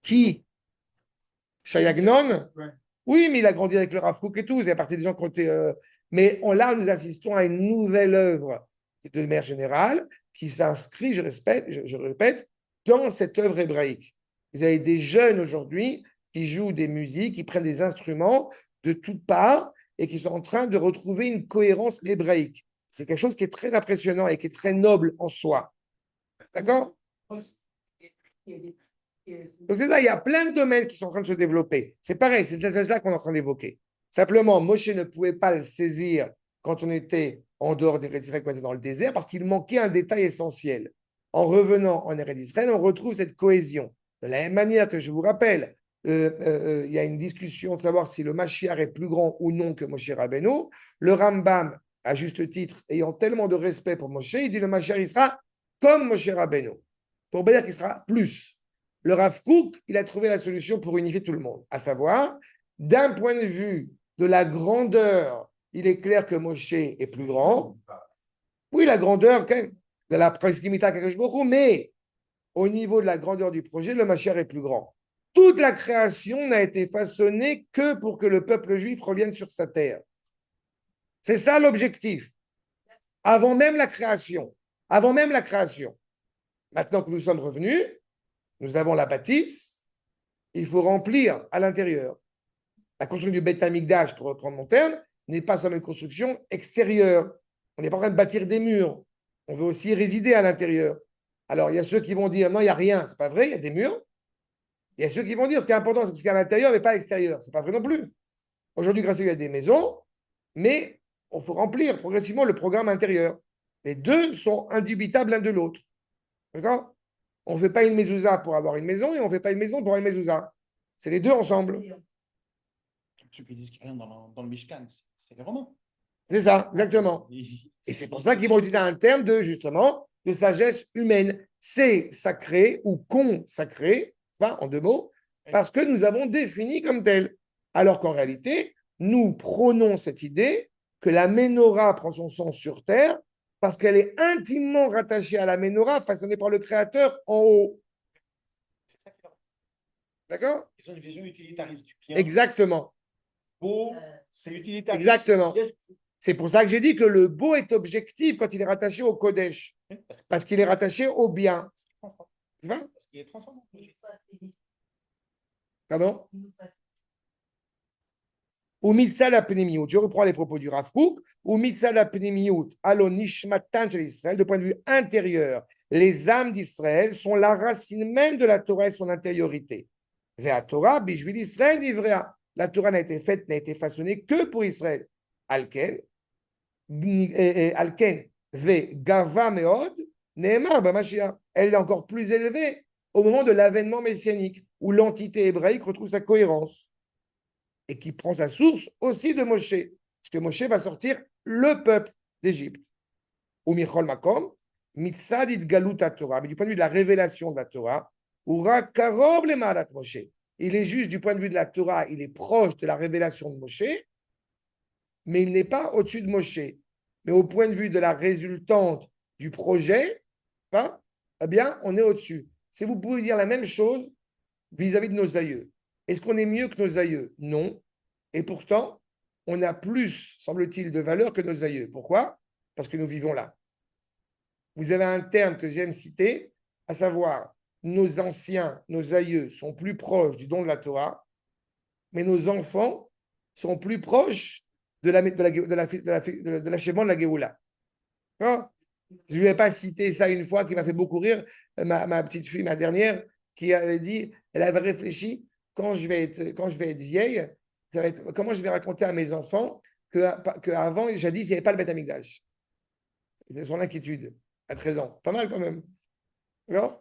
Qui? Shai Agnon? Ouais. Oui, mais il a grandi avec le Rav Kook et tout. C'est à partir des gens qui ont été. Mais là, nous assistons à une nouvelle œuvre de manière générale qui s'inscrit, je répète, dans cette œuvre hébraïque. Vous avez des jeunes aujourd'hui qui jouent des musiques, qui prennent des instruments de toutes parts et qui sont en train de retrouver une cohérence hébraïque. C'est quelque chose qui est très impressionnant et qui est très noble en soi. D'accord? Donc c'est ça, il y a plein de domaines qui sont en train de se développer. C'est pareil, c'est ça qu'on est en train d'évoquer. Simplement, Moshe ne pouvait pas le saisir quand on était en dehors des Israël, quand on était dans le désert, parce qu'il manquait un détail essentiel. En revenant en Eretz Israël, on retrouve cette cohésion. De la même manière que je vous rappelle, il y a une discussion de savoir si le Mashiach est plus grand ou non que Moshe Rabbeinu. Le Rambam, à juste titre, ayant tellement de respect pour Moshe, il dit le Mashiach, il sera comme Moshe Rabbeinu. Pour bien dire qu'il sera plus. Le Rav Kook, il a trouvé la solution pour unifier tout le monde, à savoir, d'un point de vue de la grandeur, il est clair que Moshe est plus grand. Oui, la grandeur de la proximité à Kadosh Baruch Hu, mais au niveau de la grandeur du projet, le Mashiach est plus grand. Toute la création n'a été façonnée que pour que le peuple juif revienne sur sa terre. C'est ça l'objectif. avant même la création. Avant même la création. Maintenant que nous sommes revenus, nous avons la bâtisse, il faut remplir à l'intérieur. La construction du Beth Amikdash, pour reprendre mon terme, n'est pas seulement une construction extérieure. On n'est pas en train de bâtir des murs. On veut aussi résider à l'intérieur. Alors, il y a ceux qui vont dire non, il n'y a rien. Ce n'est pas vrai, il y a des murs. Il y a ceux qui vont dire ce qui est important, c'est ce qu'il y a à l'intérieur, mais pas à l'extérieur. Ce n'est pas vrai non plus. Aujourd'hui, grâce à Dieu, il y a des maisons, mais il faut remplir progressivement le programme intérieur. Les deux sont indubitables l'un de l'autre. D'accord? On ne fait pas une mezouza pour avoir une maison et on ne fait pas une maison pour avoir une mezouza. C'est les deux ensemble. Ceux qui disent qu'il n'y a rien dans le Mishkan, c'est les Romains. C'est ça, exactement. Et c'est pour ça qu'ils vont utiliser un terme de, justement, de sagesse humaine. C'est sacré ou consacré, enfin, en deux mots, parce que nous avons défini comme tel. Alors qu'en réalité, nous prônons cette idée que la Ménorah prend son sens sur terre parce qu'elle est intimement rattachée à la Ménorah façonnée par le Créateur en haut. C'est ça qui leur- D'accord? Ils ont une vision utilitariste du bien. Exactement. Beau, c'est utilitariste. Exactement. C'est pour ça que j'ai dit que le beau est objectif quand il est rattaché au Kodesh, parce qu'il est rattaché au bien. Tu vois? Parce qu'il est transcendant. Pardon? Ou mitzad apnimiyut. Je reprends les propos du Rav Kook. Ou mitzad apnimiyut, alon nishmatan shel Israël, de point de vue intérieur, les âmes d'Israël sont la racine même de la Torah et son intériorité. Vea Torah, bishvil Israël vivrea. La Torah n'a été faite, n'a été façonnée que pour Israël. Alken, Alken, ve gava meod, neemar b'Mashiach. Elle est encore plus élevée au moment de l'avènement messianique, où l'entité hébraïque retrouve sa cohérence et qui prend sa source aussi de Moshe, parce que Moshe va sortir le peuple d'Égypte. Ou Michol Makom, Mitzadit Galuta Torah, mais du point de vue de la révélation de la Torah, Ura Karov le Mahalat Moshe. Il est juste du point de vue de la Torah, il est proche de la révélation de Moshe, mais il n'est pas au-dessus de Moshe. Mais au point de vue de la résultante du projet, hein, eh bien, on est au-dessus. Si vous pouvez dire la même chose vis-à-vis de nos aïeux. Est-ce qu'on est mieux que nos aïeux? Non. Et pourtant, on a plus, semble-t-il, de valeur que nos aïeux. Pourquoi? Parce que nous vivons là. Vous avez un terme que j'aime citer, à savoir, nos anciens, nos aïeux sont plus proches du don de la Torah, mais nos enfants sont plus proches de l'achèvement de la Géoula. Hein? Je ne vais pas citer ça une fois qui m'a fait beaucoup rire, ma petite fille, ma dernière, qui avait dit, elle avait réfléchi, quand je vais être vieille, comment je vais raconter à mes enfants qu'avant, jadis, il n'y avait pas le Beth Amikdash. C'est son inquiétude, à 13 ans. Pas mal quand même. Non?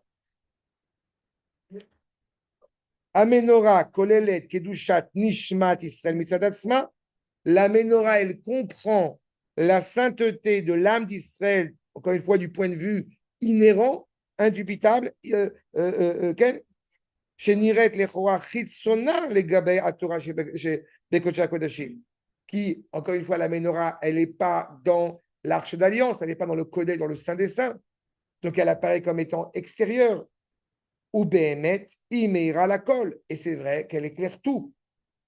Amenora, Kolelet, Kedushat, Nishmat, Israël, Mitzadatzma. La Ménorah, elle comprend la sainteté de l'âme d'Israël, encore une fois, du point de vue inhérent, indubitable, Sheniret Lechoa Chitsona, les Gabay Atora chez Bekocha Kodashim, qui, encore une fois, la Ménorah, elle n'est pas dans l'arche d'alliance, elle n'est pas dans le Kodesh, dans le Saint des Saints, donc elle apparaît comme étant extérieure. Ou Behemet, Imeira la colle, et c'est vrai qu'elle éclaire tout.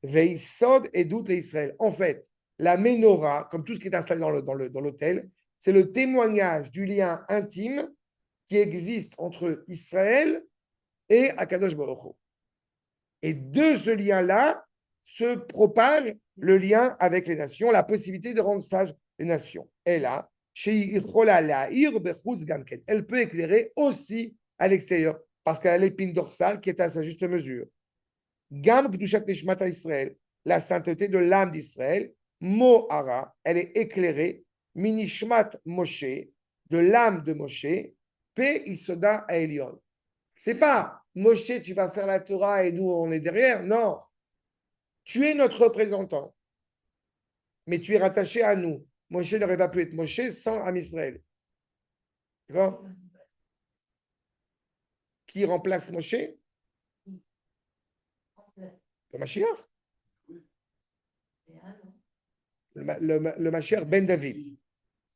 Veisod et doute l'Israël. En fait, la Ménorah, comme tout ce qui est installé dans l'autel, c'est le témoignage du lien intime qui existe entre Israël et Akadosh Baruch Hu. Et de ce lien-là se propage le lien avec les nations, la possibilité de rendre sages les nations. Et là, elle peut éclairer aussi à l'extérieur, parce qu'elle a l'épine dorsale qui est à sa juste mesure. Gam Gdushat Nishmat Israël, la sainteté de l'âme d'Israël, Mohara, elle est éclairée, Minishmat Moshe, de l'âme de Moshe, Pe Isoda Aelion. C'est pas Moshe, tu vas faire la Torah et nous on est derrière. Non, tu es notre représentant, mais tu es rattaché à nous. Moshe n'aurait pas pu être Moshe sans Am Israël. D'accord? Qui remplace Moshe? Le Mashiach. Le Mashiach ben David.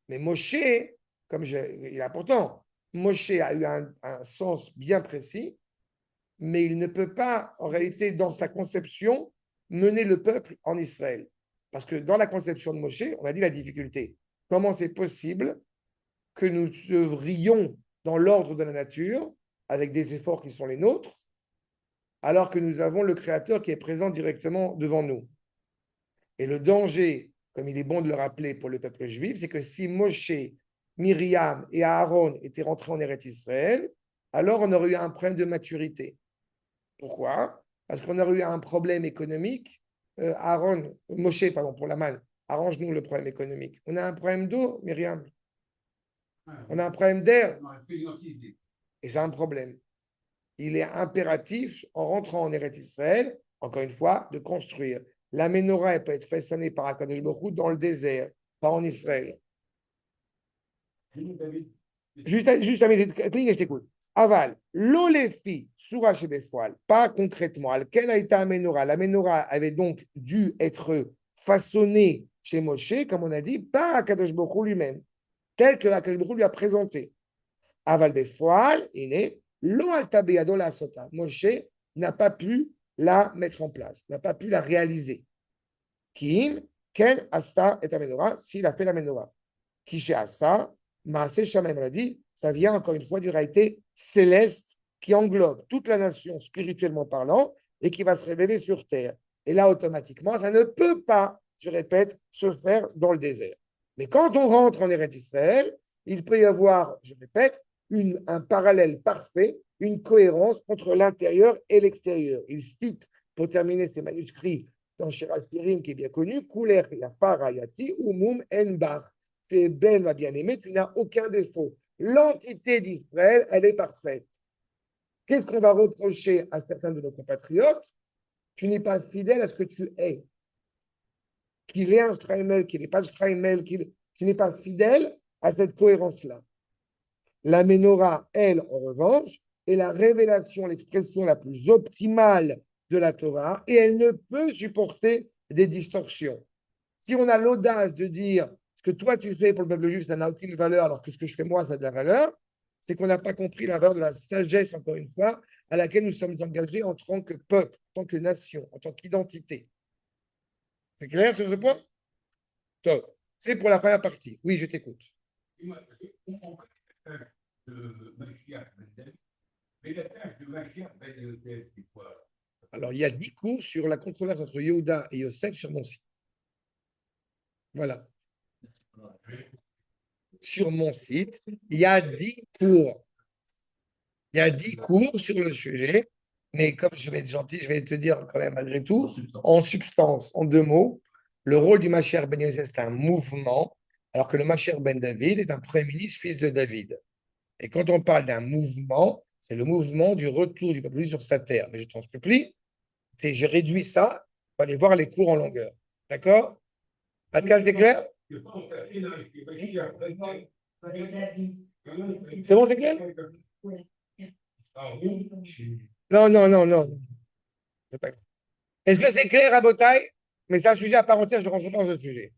Mais Moshe, il est important, Moshe a eu un sens bien précis, mais il ne peut pas, en réalité, dans sa conception, mener le peuple en Israël. Parce que dans la conception de Moshe, on a dit la difficulté. Comment c'est possible que nous œuvrions dans l'ordre de la nature, avec des efforts qui sont les nôtres, alors que nous avons le Créateur qui est présent directement devant nous. Et le danger, comme il est bon de le rappeler pour le peuple juif, c'est que si Moshe, Myriam et Aaron étaient rentrés en Eretz Israël, alors on aurait eu un problème de maturité. Pourquoi? Parce qu'on aurait eu un problème économique. Moshe, pardon, pour la manne, arrange-nous le problème économique. On a un problème d'eau, Myriam. On a un problème d'air. Et c'est un problème. Il est impératif, en rentrant en Eretz Israël, encore une fois, de construire. La menorah, elle peut être façonnée par Akadosh Baruch Hu dans le désert, pas en Israël. Juste à mes clics et je t'écoute. Aval, l'olefi, soura shebefoal, pas concrètement. Quelle a été la menorah? La menorah avait donc dû être façonnée chez Moshe, comme on a dit, par Akadosh Baruch Hu lui-même, tel que Akadosh Baruch Hu lui a présenté. Aval befoal, il est lo alta beyado la sota. Moshe n'a pas pu la mettre en place, n'a pas pu la réaliser. Kim, ken asta et menorah, s'il a fait la menorah. Qui chez Asa, Maaseh Shamem, elle a dit, ça vient encore une fois du réalité céleste qui englobe toute la nation spirituellement parlant et qui va se révéler sur terre. Et là, automatiquement, ça ne peut pas, je répète, se faire dans le désert. Mais quand on rentre en Eretz Israël, il peut y avoir, je répète, un parallèle parfait, une cohérence entre l'intérieur et l'extérieur. Il cite, pour terminer ces manuscrits, dans Shirat Pirim, qui est bien connu, Kuler Yafar Hayati Umum Enbar. Tu es belle, ma bien-aimée, tu n'as aucun défaut. L'entité d'Israël, elle est parfaite. Qu'est-ce qu'on va reprocher à certains de nos compatriotes? Tu n'es pas fidèle à ce que tu es. Qu'il ait un Straimel, qu'il n'ait pas de Straimel, tu n'es pas fidèle à cette cohérence-là. La Ménorah, elle, en revanche, est la révélation, l'expression la plus optimale de la Torah, et elle ne peut supporter des distorsions. Si on a l'audace de dire ce que toi tu fais pour le peuple juif, ça n'a aucune valeur, alors que ce que je fais moi, ça a de la valeur, c'est qu'on n'a pas compris la valeur de la sagesse, encore une fois, à laquelle nous sommes engagés en tant que peuple, en tant que nation, en tant qu'identité. C'est clair sur ce point? Top. C'est pour la première partie. Oui, je t'écoute. On connaît la tâche de Mashiach Ben David, mais la tâche de Mashiach Ben Yosef, c'est quoi? Alors, il y a 10 cours sur la controverse entre Yehuda et Yosef sur mon site. Voilà. Sur mon site, il y a 10 cours. Il y a 10 cours sur le sujet, mais comme je vais être gentil, je vais te dire quand même malgré tout, en substance, en deux mots, le rôle du Mashiach Ben Yosef, c'est un mouvement, alors que le Mashiach Ben David est un premier ministre, fils de David. Et quand on parle d'un mouvement, c'est le mouvement du retour du peuple juif sur sa terre. Mais je t'en supplie, et je réduis ça, pour aller voir les cours en longueur. D'accord? Pascal, c'est clair? C'est pas en fait, et là, c'est Mashiach Ben David. C'est bon, c'est clair? Ah oui, Non, non, non, non. C'est pas clair. Est-ce que c'est clair à Botaï? Mais c'est un sujet à part entière, je ne rentre pas dans ce sujet.